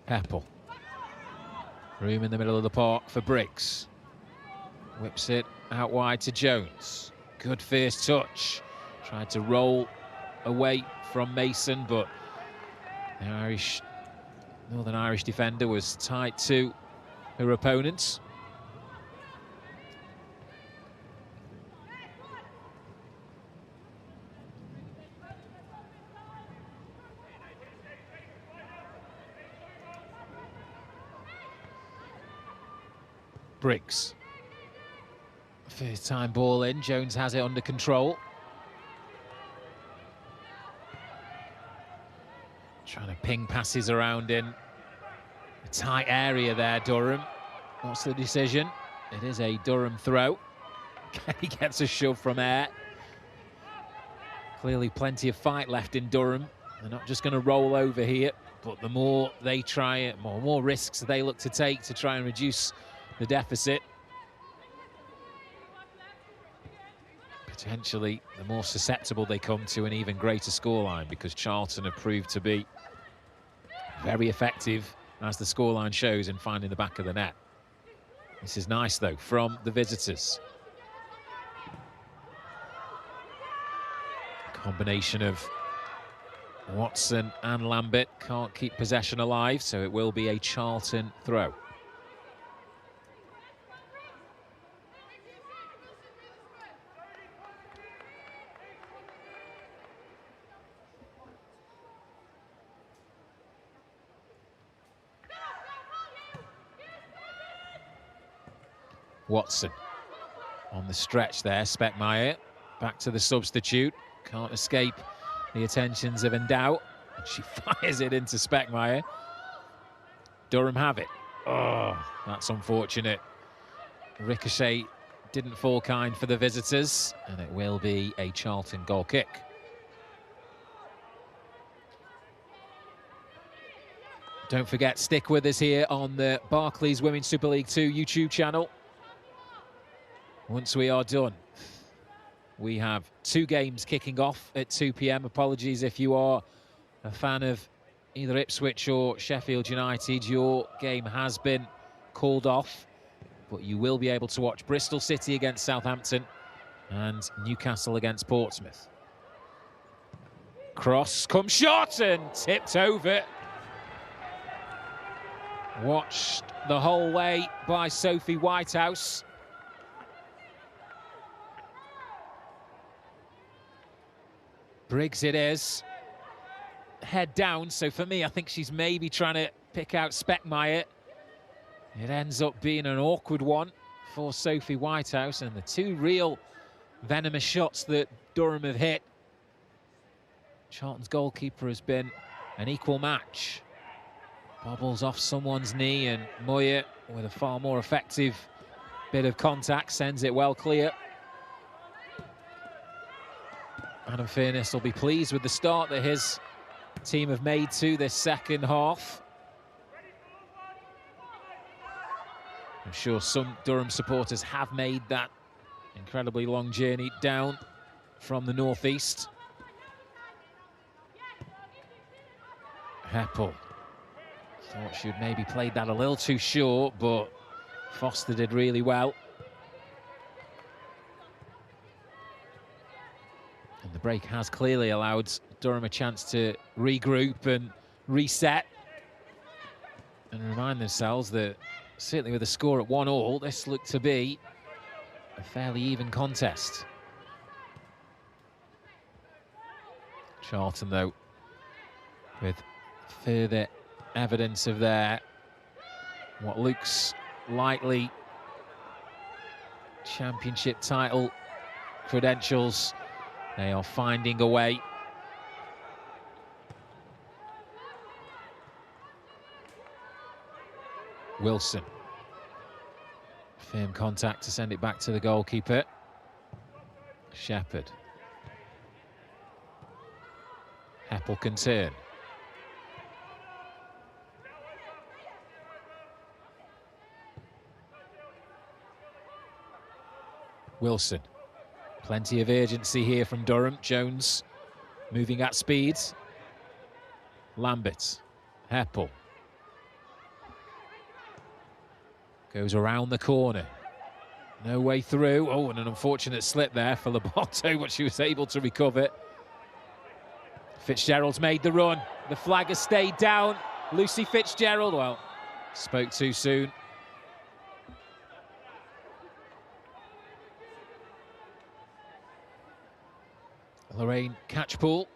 Heppel. Room in the middle of the park for Briggs. Whips it out wide to Jones. Good first touch. Tried to roll away from Mason, but the Northern Irish defender was tight to her opponents. Briggs. First time ball in, Jones has it under control. Trying to ping passes around in a tight area there, Durham. What's the decision? It is a Durham throw. He gets a shove from Air. Clearly plenty of fight left in Durham. They're not just going to roll over here, but the more they try it, more risks they look to take to try and reduce the deficit. Potentially, the more susceptible they come to an even greater scoreline, because Charlton have proved to be very effective, as the scoreline shows, in finding the back of the net. This is nice, though, from the visitors. Combination of Watson and Lambert can't keep possession alive, so it will be a Charlton throw. Watson on the stretch there. Speckmaier back to the substitute. Can't escape the attentions of Endow. She fires it into Speckmaier. Durham have it. Oh, that's unfortunate. Ricochet didn't fall kind for the visitors, and it will be a Charlton goal kick. Don't forget, stick with us here on the Barclays Women's Super League 2 YouTube channel. Once we are done, we have 2 games kicking off at 2 p.m. Apologies if you are a fan of either Ipswich or Sheffield United. Your game has been called off, but you will be able to watch Bristol City against Southampton and Newcastle against Portsmouth. Cross comes short and tipped over. Watched the whole way by Sophie Whitehouse. Briggs it is. Head down, so for me, I think she's maybe trying to pick out Speckmaier. It ends up being an awkward one for Sophie Whitehouse, and the 2 real venomous shots that Durham have hit. Charlton's goalkeeper has been an equal match. Bobbles off someone's knee, and Moyer, with a far more effective bit of contact, sends it well clear. Adam Furness will be pleased with the start that his team have made to this second half. I'm sure some Durham supporters have made that incredibly long journey down from the northeast. Heppel thought she'd maybe played that a little too short, but Foster did really well. And the break has clearly allowed Durham a chance to regroup and reset and remind themselves that, certainly with a score at 1-1, this looked to be a fairly even contest. Charlton, though, with further evidence of their what looks likely championship title credentials, they are finding a way. Wilson Firm contact to send it back to the goalkeeper. Shepherd. Heppel can turn. Wilson. Plenty of urgency here from Durham. Jones moving at speed. Lambert. Heppel. Goes around the corner. No way through. Oh, and an unfortunate slip there for Lobato, but she was able to recover. Fitzgerald's made the run. The flag has stayed down. Lucy Fitzgerald, well, spoke too soon. Lorraine Catchpole.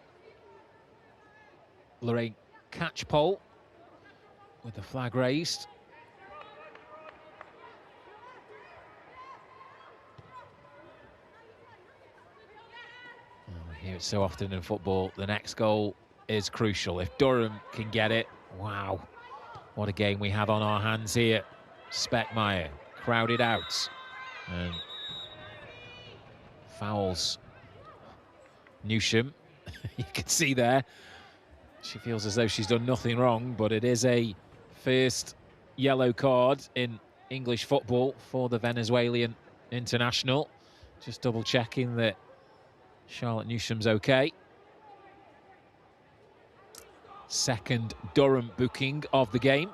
Lorraine Catchpole with the flag raised. We hear it so often in football, the next goal is crucial. If Durham can get it, wow, what a game we have on our hands here. Speckmeyer crowded out and fouls Newsham. You can see there, she feels as though she's done nothing wrong, but it is a first yellow card in English football for the Venezuelan international. Just double checking that Charlotte Newsham's okay. Second Durham booking of the game.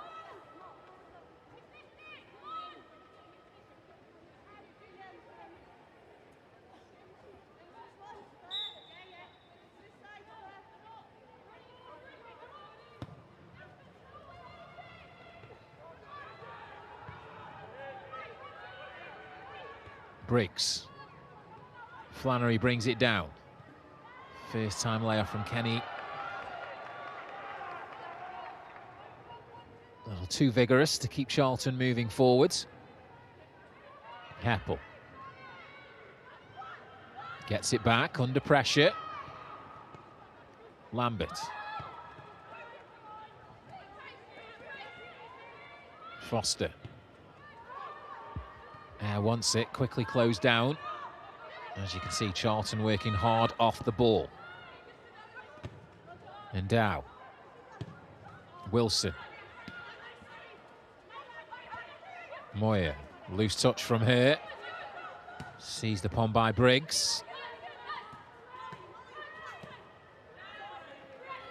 Briggs. Flannery brings it down. First time layoff from Kenny. A little too vigorous to keep Charlton moving forwards. Heppel. Gets it back under pressure. Lambert. Foster. Wants it, quickly closed down. As you can see, Charlton working hard off the ball. And Dow. Wilson. Moyer. Loose touch from her. Seized upon by Briggs.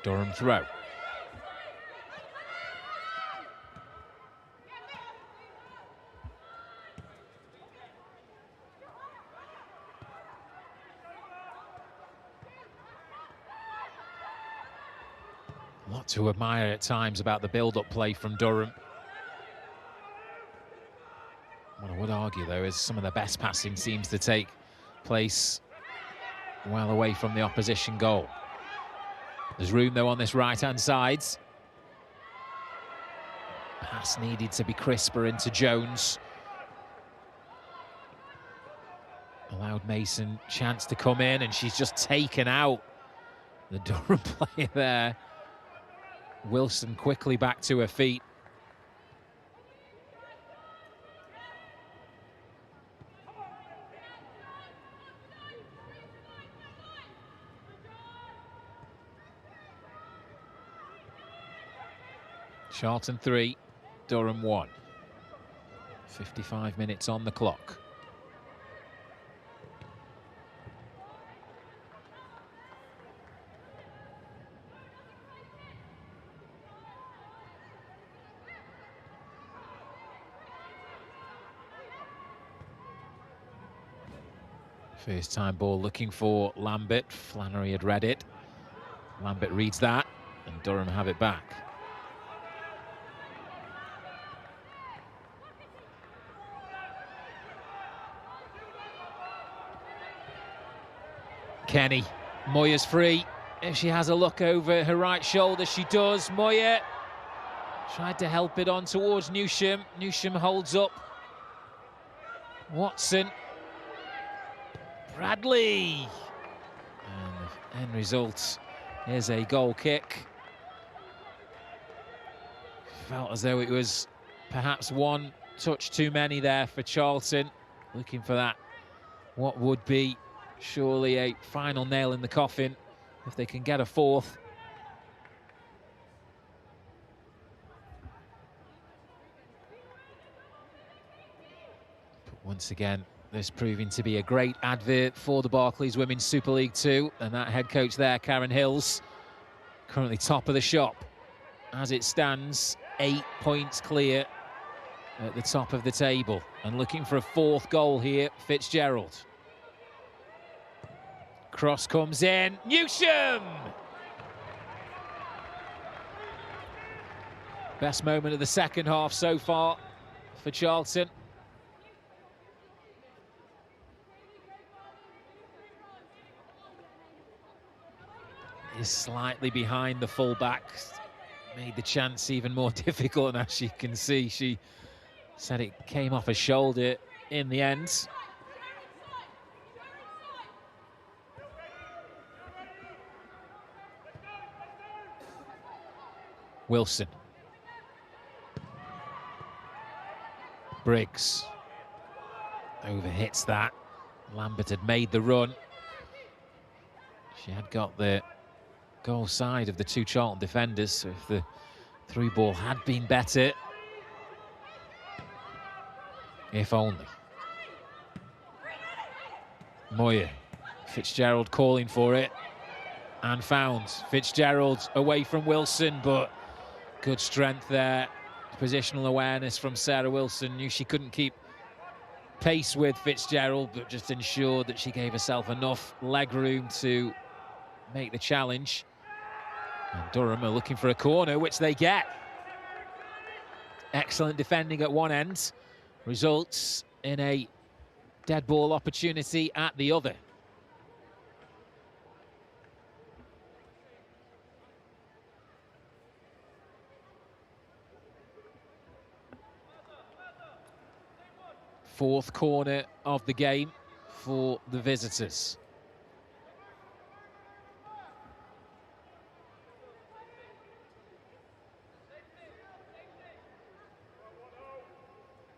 Durham throw. A lot to admire at times about the build-up play from Durham. What I would argue, though, is some of the best passing seems to take place well away from the opposition goal. There's room, though, on this right-hand side. Pass needed to be crisper into Jones. Allowed Mason chance to come in, and she's just taken out the Durham player there. Wilson quickly back to her feet. Charlton 3, Durham 1. 55 minutes on the clock. First time ball looking for Lambert. Flannery had read it. Lambert reads that, and Durham have it back. Kenny. Moyer's free. If she has a look over her right shoulder, she does. Moyer tried to help it on towards Newsham. Newsham holds up. Watson. Bradley. And the end result is a goal kick. Felt as though it was perhaps one touch too many there for Charlton. Looking for that, what would be surely a final nail in the coffin if they can get a fourth. But once again, this proving to be a great advert for the Barclays Women's Super League 2, and that head coach there, Karen Hills, currently top of the shop. As it stands, 8 points clear at the top of the table, and looking for a fourth goal here, Fitzgerald. Cross comes in, Newsham! Best moment of the second half so far for Charlton. Is slightly behind the full-back, made the chance even more difficult, and as you can see, she said it came off her shoulder in the end. Wilson. Briggs. Overhits that. Lambert had made the run. She had got the goal side of the two Charlton defenders, so if the through ball had been better. If only. Moyer. Fitzgerald calling for it. And found. Fitzgerald away from Wilson, but good strength there. Positional awareness from Sarah Wilson. Knew she couldn't keep pace with Fitzgerald, but just ensured that she gave herself enough leg room to make the challenge. And Durham are looking for a corner, which they get. Excellent defending at one end. Results in a dead ball opportunity at the other. Fourth corner of the game for the visitors.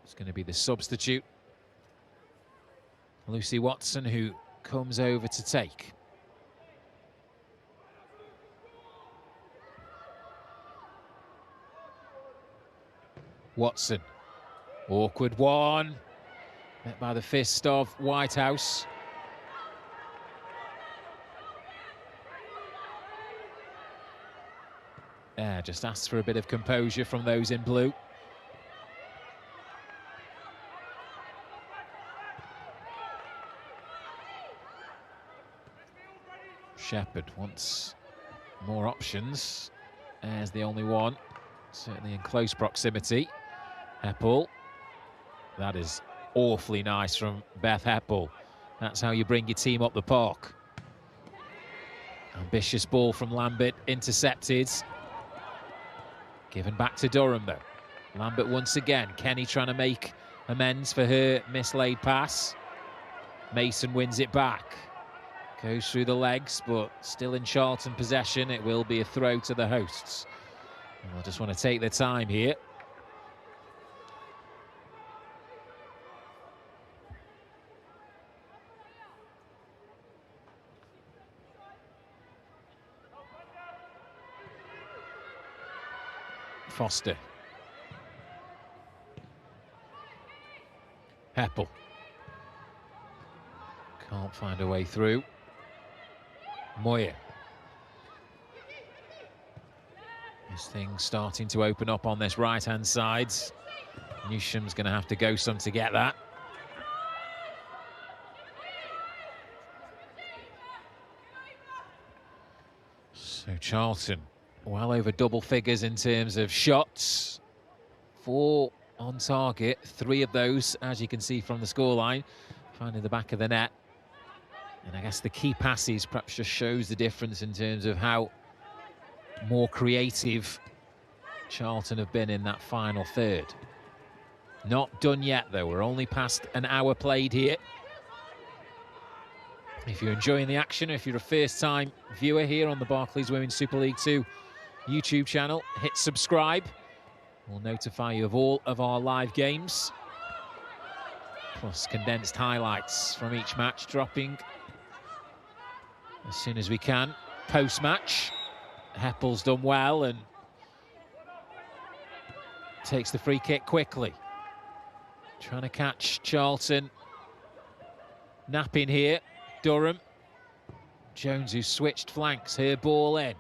It's going to be the substitute, Lucy Watson, who comes over to take. Watson, awkward one. Met by the fist of Whitehouse. Just asks for a bit of composure from those in blue. Shepherd wants more options. There's the only one, certainly in close proximity. Heppel. That is awfully nice from Beth Heppel. That's how you bring your team up the park. Ambitious ball from Lambert, intercepted. Given back to Durham though. Lambert once again. Kenny trying to make amends for her mislaid pass. Mason wins it back. Goes through the legs, but still in Charlton possession. It will be a throw to the hosts. And they'll just want to take their time here. Foster. Heppel. Can't find a way through. Moyer. This thing's starting to open up on this right-hand side. Newsham's going to have to go some to get that. So Charlton, well over double figures in terms of shots. 4 on target, 3 of those, as you can see from the scoreline, finding the back of the net. And I guess the key passes perhaps just shows the difference in terms of how more creative Charlton have been in that final third. Not done yet, though. We're only past an hour played here. If you're enjoying the action, or if you're a first-time viewer here on the Barclays Women's Super League 2 YouTube channel, hit subscribe. We'll notify you of all of our live games, plus condensed highlights from each match, dropping as soon as we can. Post-match, Heppel's done well and takes the free kick quickly. Trying to catch Charlton napping here. Durham. Jones, who switched flanks, her ball in.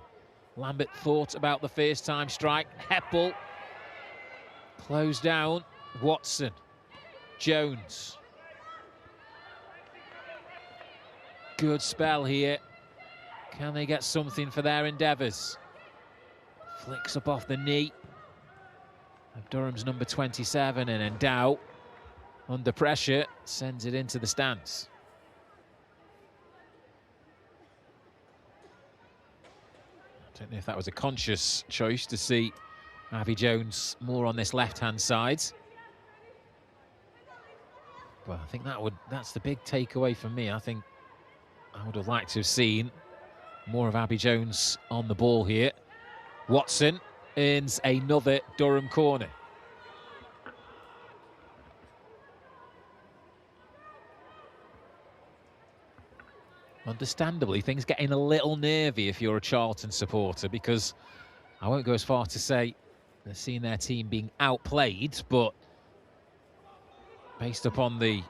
Lambert thought about the first time strike. Heppel closed down. Watson. Jones. Good spell here. Can they get something for their endeavours? Flicks up off the knee of Durham's number 27, and Endow, under pressure, sends it into the stands. I don't know if that was a conscious choice to see Abby Jones more on this left-hand side. But I think that's the big takeaway for me. I think I would have liked to have seen more of Abby Jones on the ball here. Watson earns another Durham corner. Understandably, things getting a little nervy if you're a Charlton supporter, because I won't go as far to say they're seeing their team being outplayed, but based upon the,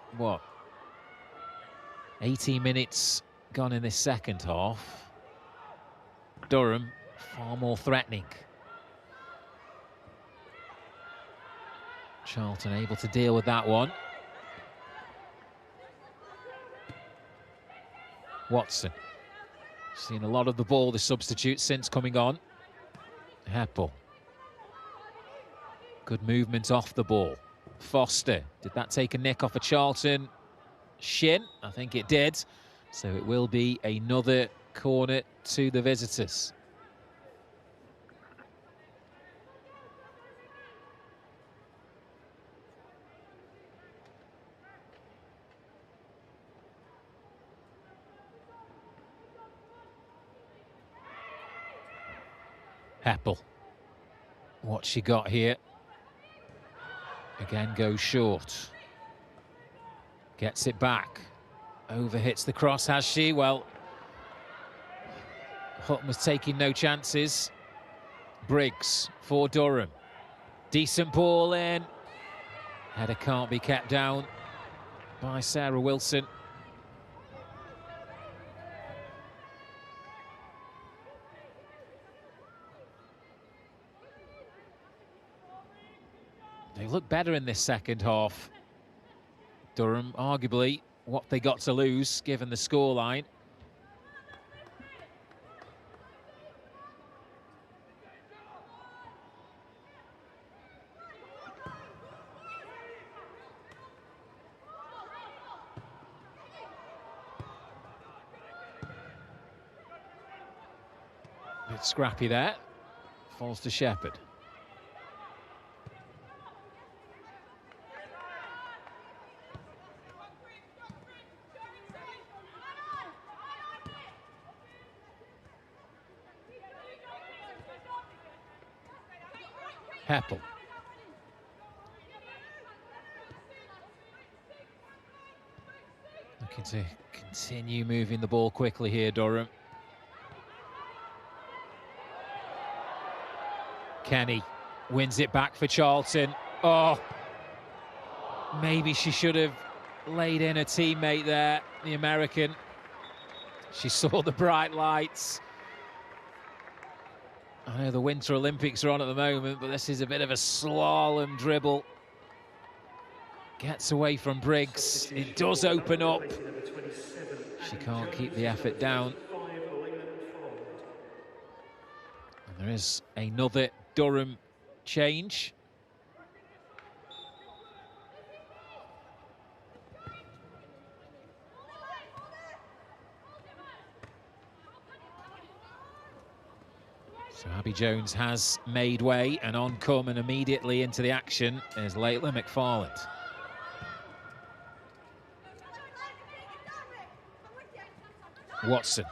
18 minutes gone in this second half, Durham far more threatening. Charlton able to deal with that one. Watson. Seen a lot of the ball, the substitute, since coming on. Heppel. Good movement off the ball. Foster. Did that take a nick off a Charlton shin? I think it did. So it will be another corner to the visitors. Heppel. What she got here. Again goes short. Gets it back. Overhits the cross, has she? Well, Hutton was taking no chances. Briggs for Durham. Decent ball in. Header can't be kept down by Sarah Wilson. They look better in this second half. Durham, arguably, what they got to lose, given the scoreline. Bit scrappy there. Falls to Shepherd. Heppel. Looking to continue moving the ball quickly here, Durham. Kenny wins it back for Charlton. Oh, maybe she should have laid in a teammate there, the American. She saw the bright lights. I know the Winter Olympics are on at the moment, but this is a bit of a slalom dribble. Gets away from Briggs. It does open up. She can't keep the effort down. And there is another Durham change. So Abby Jones has made way, and on come and immediately into the action is Layla McFarland. Watson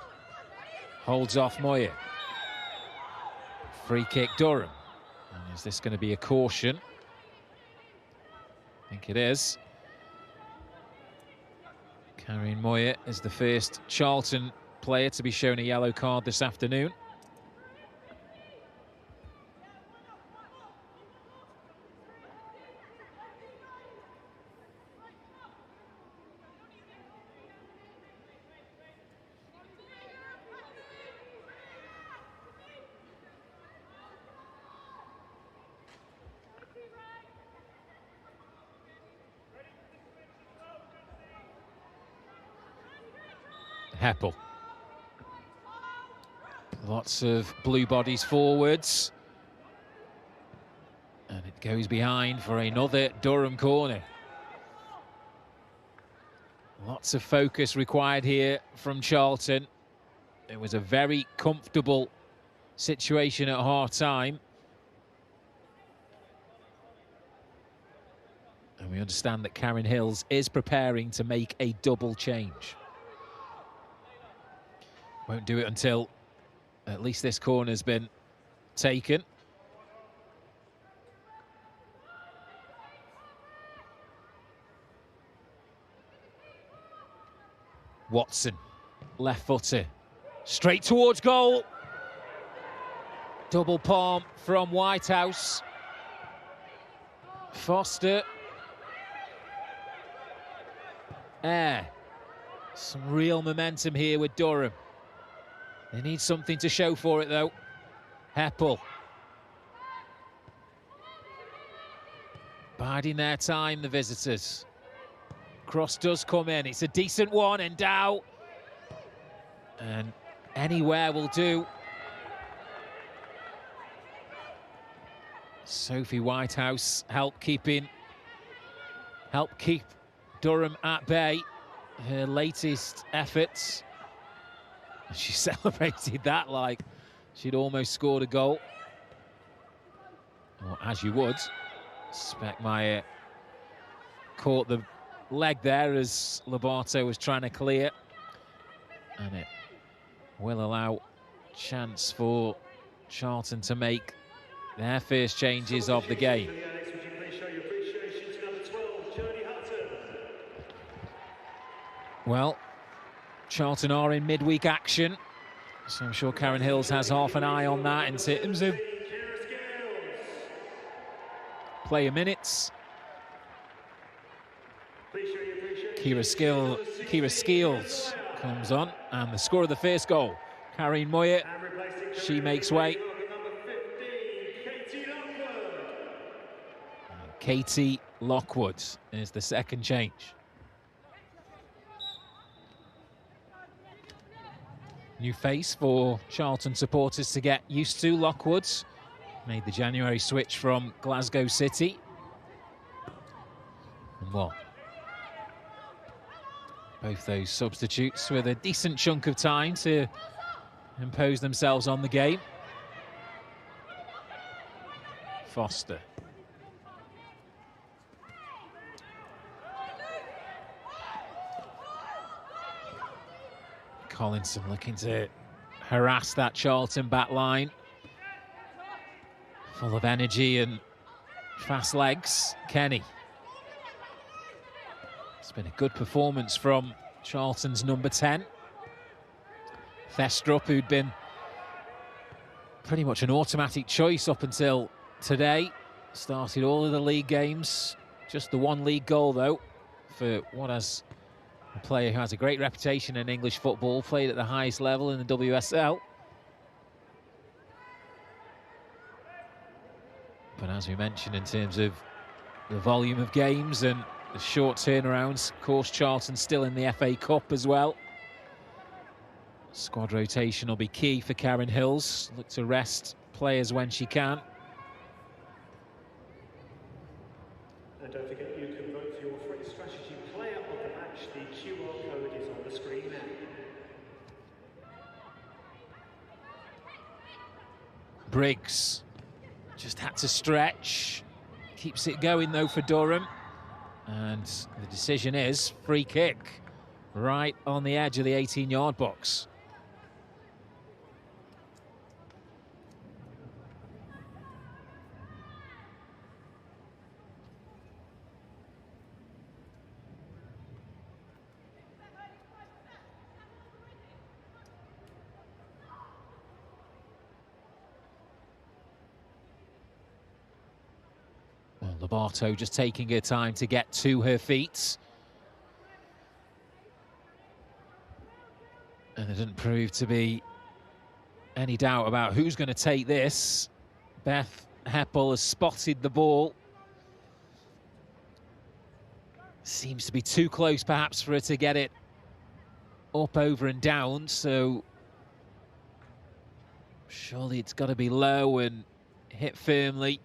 holds off Moyer. Free kick Durham. And is this going to be a caution? I think it is. Karine Moyer is the first Charlton player to be shown a yellow card this afternoon. Heppel. Lots of blue bodies forwards. And it goes behind for another Durham corner. Lots of focus required here from Charlton. It was a very comfortable situation at half-time. And we understand that Karen Hills is preparing to make a double change. Won't do it until at least this corner's been taken. Watson, left footer, straight towards goal. Double palm from Whitehouse. Foster. Some real momentum here with Durham. They need something to show for it, though. Heppel. Biding their time, the visitors. Cross does come in. It's a decent one, and Dow. And anywhere will do. Sophie Whitehouse help keep Durham at bay. Her latest efforts. She celebrated that like she'd almost scored a goal. Well, as you would. Speckmeyer caught the leg there as Lobato was trying to clear. And it will allow chance for Charlton to make their first changes of the game. Well, Charlton are in midweek action, so I'm sure Karen Hills has half an eye on that in terms of player minutes. Kira Skeels comes on, and the score of the first goal. Karine Moyer, she makes way. Katie Lockwood is the second change. New face for Charlton supporters to get used to. Lockwood made the January switch from Glasgow City. And what? Both those substitutes with a decent chunk of time to impose themselves on the game. Foster. Collinson looking to harass that Charlton back line. Full of energy and fast legs. Kenny. It's been a good performance from Charlton's number 10. Thestrup, who'd been pretty much an automatic choice up until today. Started all of the league games. Just the one league goal, though, for what has a player who has a great reputation in English football, played at the highest level in the WSL. But as we mentioned, in terms of the volume of games and the short turnarounds, of course, Charlton still in the FA Cup as well. Squad rotation will be key for Karen Hills. Look to rest players when she can. And don't forget, you can vote for your free strategy player of the match. The QR code is on the screen now. Briggs just had to stretch. Keeps it going, though, for Durham. And the decision is free kick right on the edge of the 18-yard box. Lobato just taking her time to get to her feet. And there didn't prove to be any doubt about who's going to take this. Beth Heppel has spotted the ball. Seems to be too close, perhaps, for her to get it up, over and down, so surely it's got to be low and hit firmly.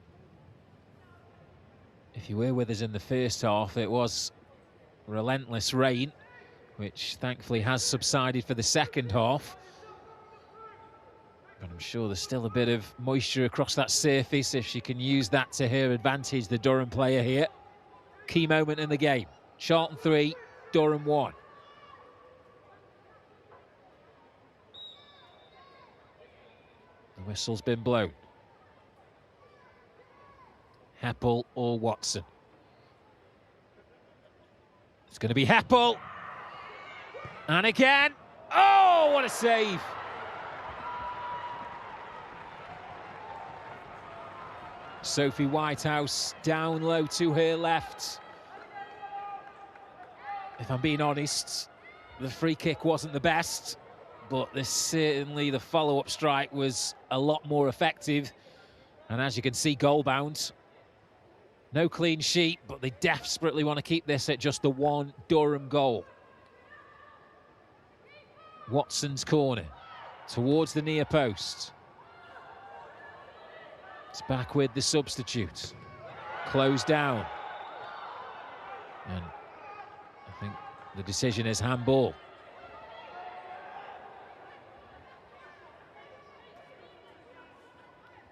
If you were with us in the first half, it was relentless rain, which thankfully has subsided for the second half. But I'm sure there's still a bit of moisture across that surface if she can use that to her advantage, the Durham player here. Key moment in the game. Charlton 3, Durham 1. The whistle's been blown. Heppel or Watson? It's going to be Heppel. And again. Oh, what a save. Sophie Whitehouse down low to her left. If I'm being honest, the free kick wasn't the best, but certainly the follow-up strike was a lot more effective. And as you can see, goal-bound. No clean sheet, but they desperately want to keep this at just the one Durham goal. Watson's corner towards the near post. It's back with the substitute. Closed down. And I think the decision is handball.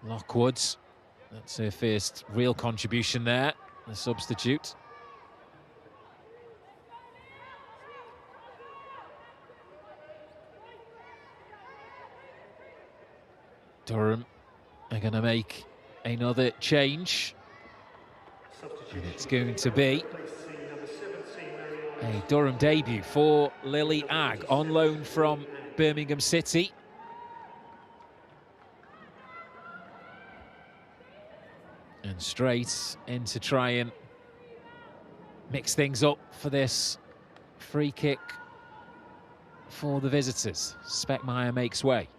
Lockwood's, that's her first real contribution there, the substitute. Durham are going to make another change. And it's going to be a Durham debut for Lily Agg, on loan from Birmingham City. And straight in to try and mix things up for this free kick for the visitors. Speckmeyer makes way.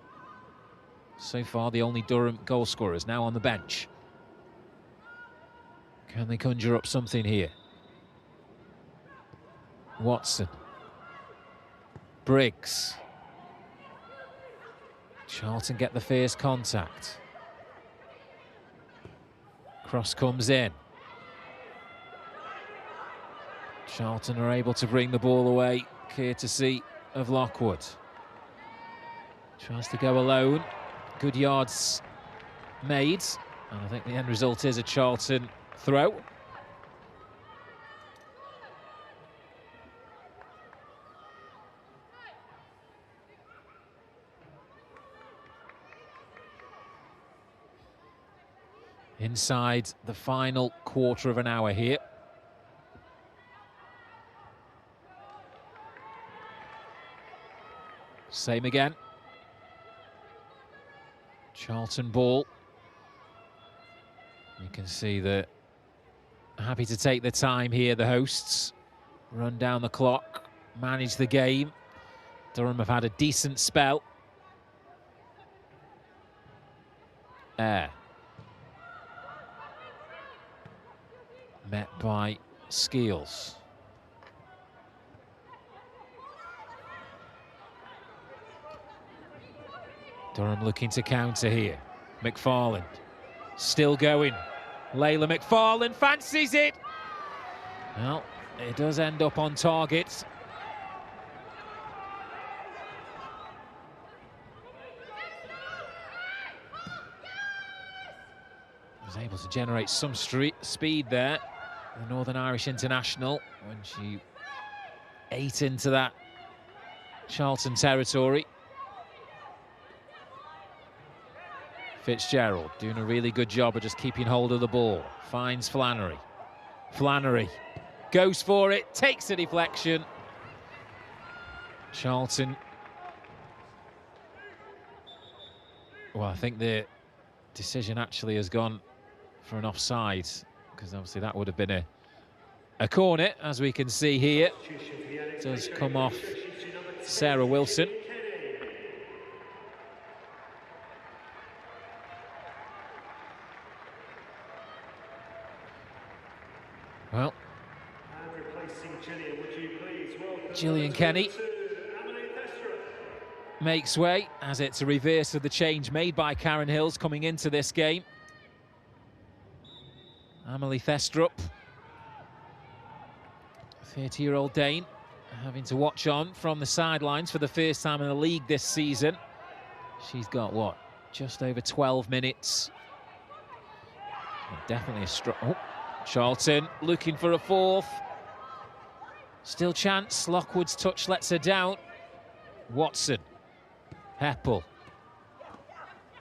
So far, the only Durham goal scorers now on the bench. Can they conjure up something here? Watson. Briggs. Charlton get the first contact. Cross comes in. Charlton are able to bring the ball away, courtesy of Lockwood. Tries to go alone. Good yards made. And I think the end result is a Charlton throw. Inside the final quarter of an hour here. Same again. Charlton ball. You can see that happy to take the time here, the hosts. Run down the clock, manage the game. Durham have had a decent spell. Air. Met by Skeels. Durham looking to counter here. McFarland still going. Layla McFarland fancies it. Well, it does end up on target. Was able to generate some speed there. The Northern Irish international when she ate into that Charlton territory. Fitzgerald doing a really good job of just keeping hold of the ball. Finds Flannery. Flannery goes for it, takes a deflection. Charlton. Well, I think the decision actually has gone for an offside, because obviously that would have been a corner, as we can see here. It does come off Sarah Wilson. Well, Gillian Kenny makes way as it's a reverse of the change made by Karen Hills coming into this game. Amelie Thestrup, 30-year-old Dane, having to watch on from the sidelines for the first time in the league this season. She's got, what, just over 12 minutes. Definitely a strong... Oh, Charlton looking for a fourth. Still chance. Lockwood's touch lets her down. Watson. Heppel.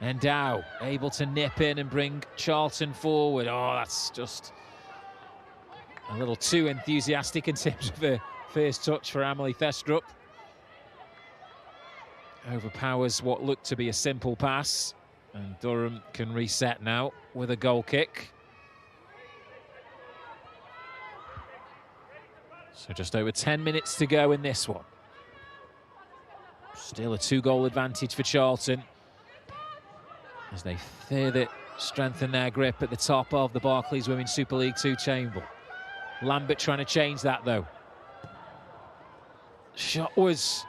Endow able to nip in and bring Charlton forward. Oh, that's just a little too enthusiastic in terms of the first touch for Amelie Thestrup. Overpowers what looked to be a simple pass. And Durham can reset now with a goal kick. So just over 10 minutes to go in this one. Still a 2-goal advantage for Charlton as they further strengthen their grip at the top of the Barclays Women's Super League 2 table. Lambert trying to change that though. Shot was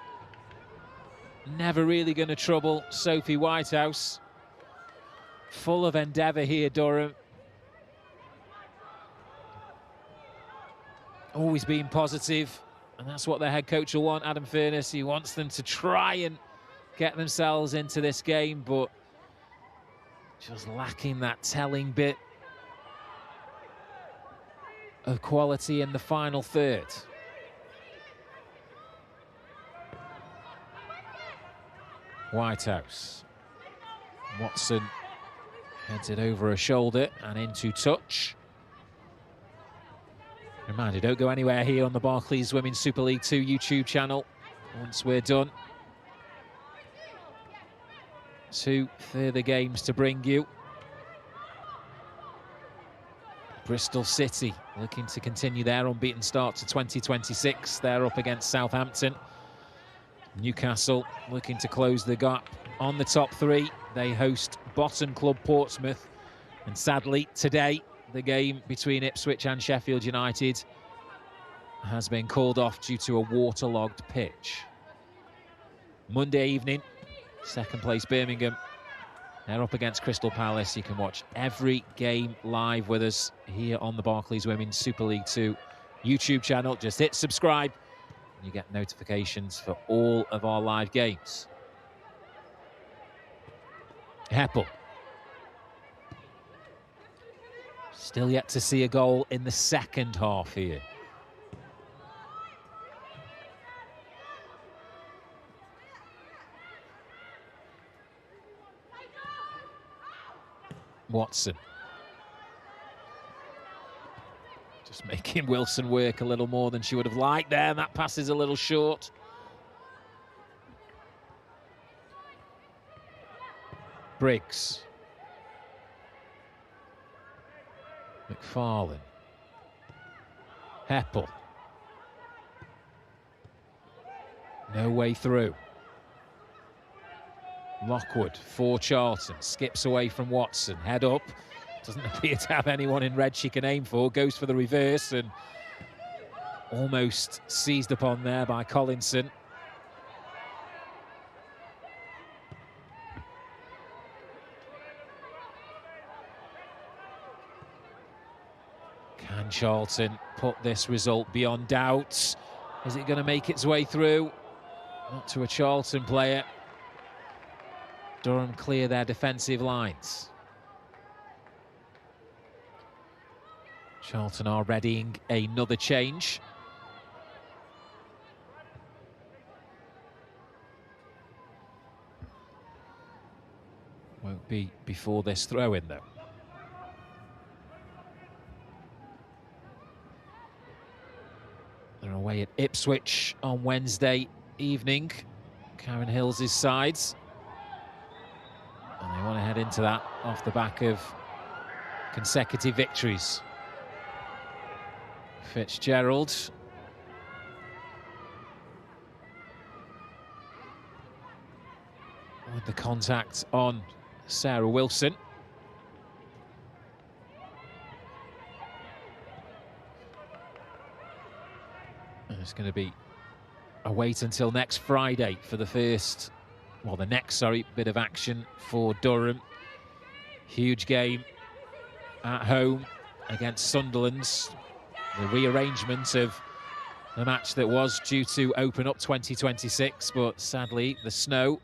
never really going to trouble Sophie Whitehouse. Full of endeavour here, Durham. Always being positive, and that's what their head coach will want, Adam Furness. He wants them to try and get themselves into this game, but just lacking that telling bit of quality in the final third. Whitehouse. Watson heads it over her shoulder and into touch. Reminder, don't go anywhere here on the Barclays Women's Super League 2 YouTube channel once we're done. 2 further games to bring you. Bristol City looking to continue their unbeaten start to 2026. They're up against Southampton. Newcastle looking to close the gap on the top 3. They host bottom club Portsmouth. And sadly, today, the game between Ipswich and Sheffield United has been called off due to a waterlogged pitch. Monday evening, second place Birmingham. They're up against Crystal Palace. You can watch every game live with us here on the Barclays Women's Super League 2 YouTube channel. Just hit subscribe and you get notifications for all of our live games. Heppel. Still yet to see a goal in the second half here. Watson. Just making Wilson work a little more than she would have liked there. And that pass is a little short. Briggs. McFarlane. Heppel. No way through. Lockwood for Charlton. Skips away from Watson. Head up. Doesn't appear to have anyone in red she can aim for. Goes for the reverse and almost seized upon there by Collinson. Can Charlton put this result beyond doubt? Is it going to make its way through? Not to a Charlton player. Durham clear their defensive lines. Charlton are readying another change. Won't be before this throw-in, though. They're away at Ipswich on Wednesday evening. Karen Hills' sides. And they want to head into that off the back of consecutive victories. Fitzgerald. With the contact on Sarah Wilson. And it's going to be a wait until next Friday for the first, well, the next, bit of action for Durham. Huge game at home against Sunderland. The rearrangement of the match that was due to open up 2026, but sadly the snow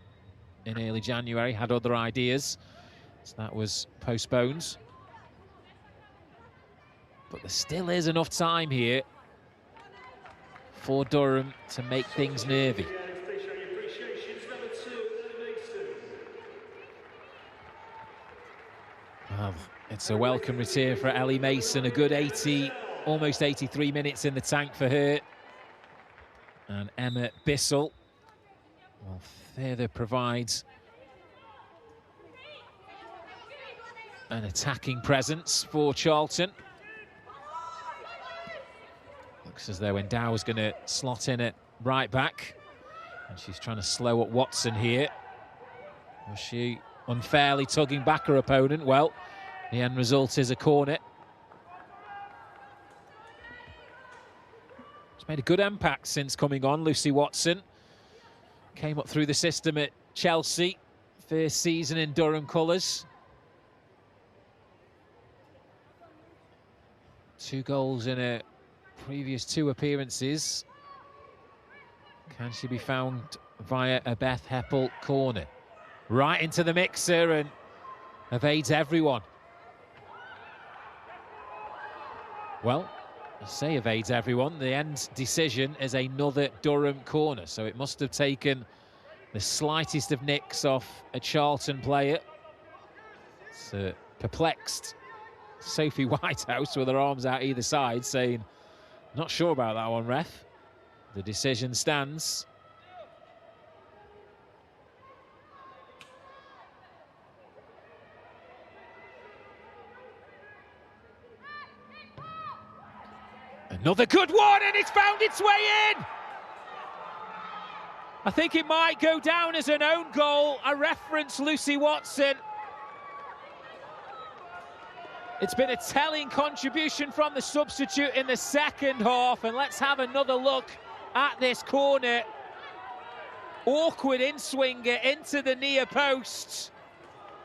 in early January had other ideas, so that was postponed. But there still is enough time here for Durham to make things nervy. Well, it's a welcome return for Ellie Mason. A good 80, almost 83 minutes in the tank for her. And Emma Bissell will further provide an attacking presence for Charlton. Looks as though Endow's going to slot in at right back. And she's trying to slow up Watson here. Was she unfairly tugging back her opponent? Well, the end result is a corner. She's made a good impact since coming on, Lucy Watson. Came up through the system at Chelsea. First season in Durham colours. 2 goals in her previous 2 appearances. Can she be found via a Beth Heppel corner? Right into the mixer and evades everyone. Well, I say evades everyone. The end decision is another Durham corner, so it must have taken the slightest of nicks off a Charlton player. It's perplexed Sophie Whitehouse with her arms out either side, saying, "Not sure about that one, ref." The decision stands. Another good one, and it's found its way in! I think it might go down as an own goal. I reference Lucy Watson. It's been a telling contribution from the substitute in the second half, and let's have another look at this corner. Awkward in-swinger into the near post,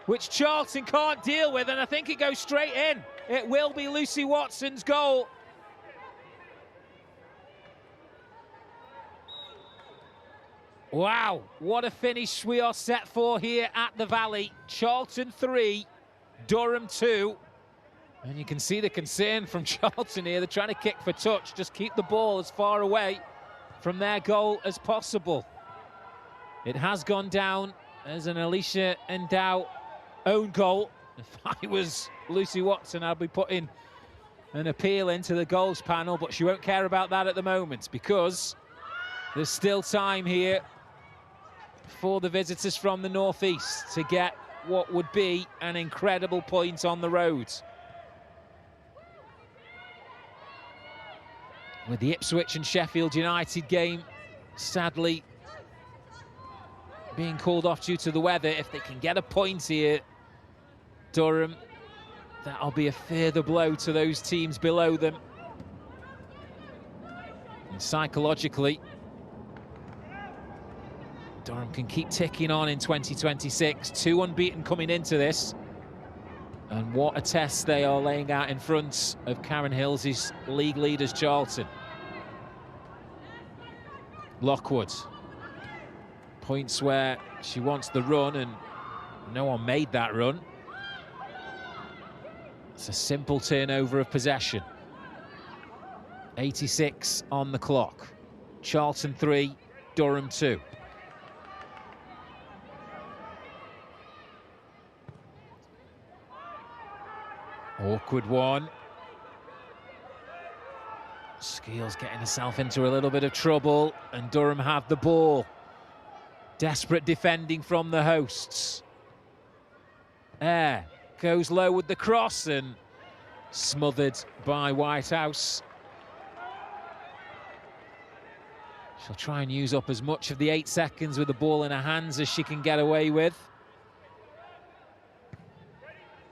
which Charlton can't deal with, and I think it goes straight in. It will be Lucy Watson's goal. Wow, what a finish we are set for here at the Valley. Charlton 3, Durham 2. And you can see the concern from Charlton here. They're trying to kick for touch, just keep the ball as far away from their goal as possible. It has gone down as an Alicia Endow own goal. If I was Lucy Watson, I'd be putting an appeal into the goals panel, but she won't care about that at the moment because there's still time here for the visitors from the northeast to get what would be an incredible point on the road. With the Ipswich and Sheffield United game sadly being called off due to the weather, if they can get a point here, Durham, that'll be a further blow to those teams below them. And psychologically, Durham can keep ticking on in 2026. 2 unbeaten coming into this. And what a test they are laying out in front of Karen Hills' league leaders, Charlton. Lockwood. Points where she wants the run, and no one made that run. It's a simple turnover of possession. 86 on the clock. Charlton 3, Durham 2. Awkward one. Skeels getting herself into a little bit of trouble, and Durham have the ball. Desperate defending from the hosts. Air goes low with the cross and smothered by Whitehouse. She'll try and use up as much of the 8 seconds with the ball in her hands as she can get away with.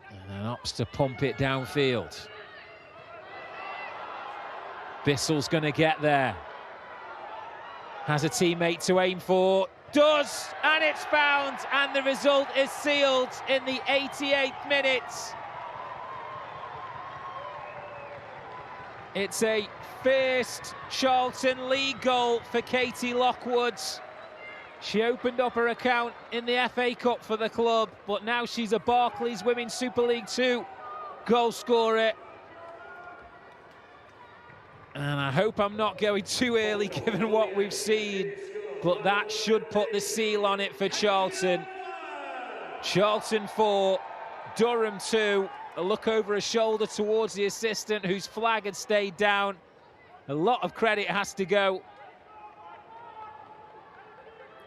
And then opts to pump it downfield. Bissell's going to get there. Has a teammate to aim for. Does, and it's found, and the result is sealed in the 88th minute. It's a first Charlton league goal for Katie Lockwood. She opened up her account in the FA Cup for the club, but now she's a Barclays Women's Super League 2 goal scorer. And I hope I'm not going too early given what we've seen, but that should put the seal on it for Charlton. Charlton 4, Durham 2. A look over her shoulder towards the assistant whose flag had stayed down. A lot of credit has to go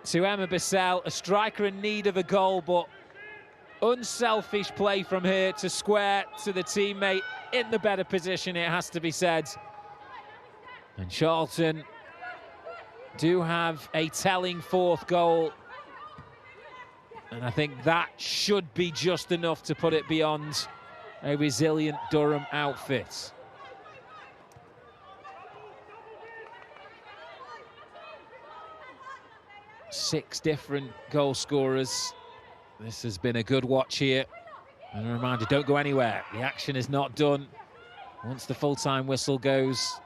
to Emma Bissell, a striker in need of a goal, but unselfish play from her to square to the teammate in the better position, it has to be said. And Charlton do have a telling 4th goal. And I think that should be just enough to put it beyond a resilient Durham outfit. Six different goal scorers. This has been a good watch here. And a reminder, don't go anywhere. The action is not done. Once the full-time whistle goes,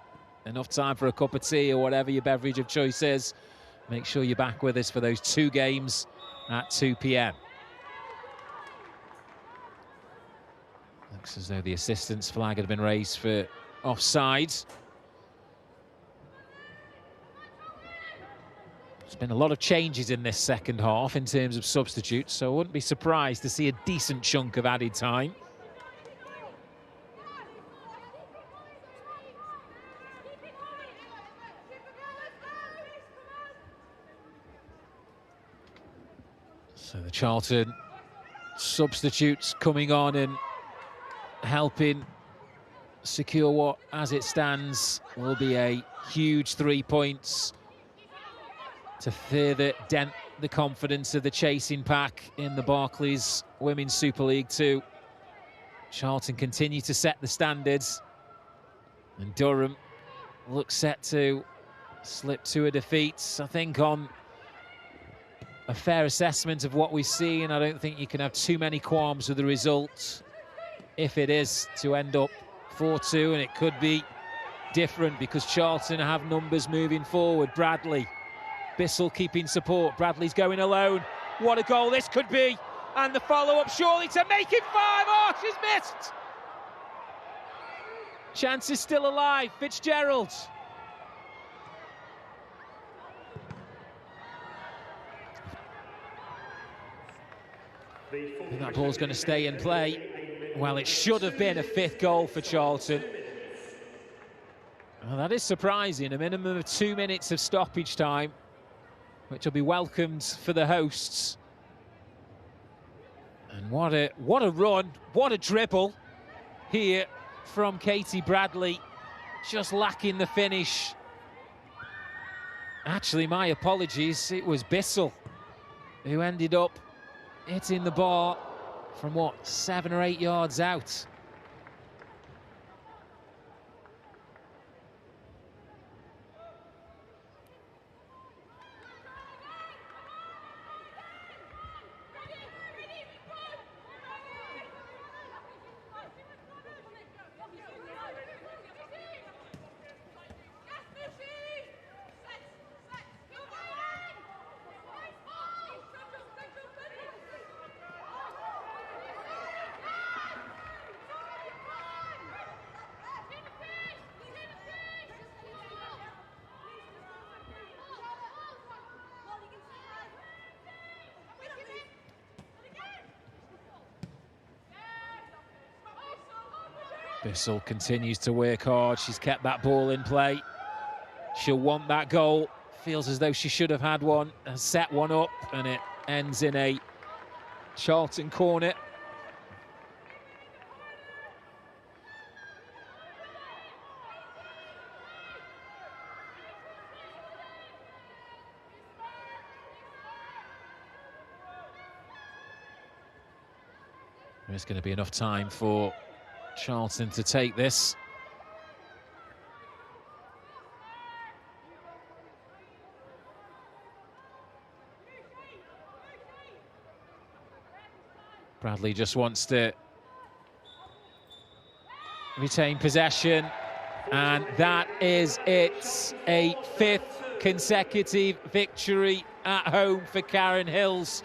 enough time for a cup of tea or whatever your beverage of choice is. Make sure you're back with us for those 2 games at 2 p.m. Looks as though the assistant's flag had been raised for offside. There's been a lot of changes in this second half in terms of substitutes, so I wouldn't be surprised to see a decent chunk of added time. So the Charlton substitutes coming on and helping secure what, as it stands, will be a huge 3 points to further dent the confidence of the chasing pack in the Barclays Women's Super League 2. Charlton continue to set the standards, and Durham looks set to slip to a defeat. I think on a fair assessment of what we've seen, I don't think you can have too many qualms with the result if it is to end up 4-2, and it could be different because Charlton have numbers moving forward. Bradley, Bissell keeping support. Bradley's going alone. What a goal this could be. And the follow-up surely to make it 5. Oh, she's missed. Chance is still alive. Fitzgerald. And that ball's going to stay in play. Well, it should have been a 5th goal for Charlton. Well, that is surprising. A minimum of 2 minutes of stoppage time, which will be welcomed for the hosts. And what a run, what a dribble here from Katie Bradley. Just lacking the finish. Actually, my apologies, it was Bissell who ended up hitting the bar from, what, 7 or 8 yards out. Bissell continues to work hard. She's kept that ball in play. She'll want that goal. Feels as though she should have had one, has set one up, and it ends in a Charlton corner. There's going to be enough time for Charlton to take this. Bradley just wants to retain possession, and that is it. A 5th consecutive victory at home for Karen Hills.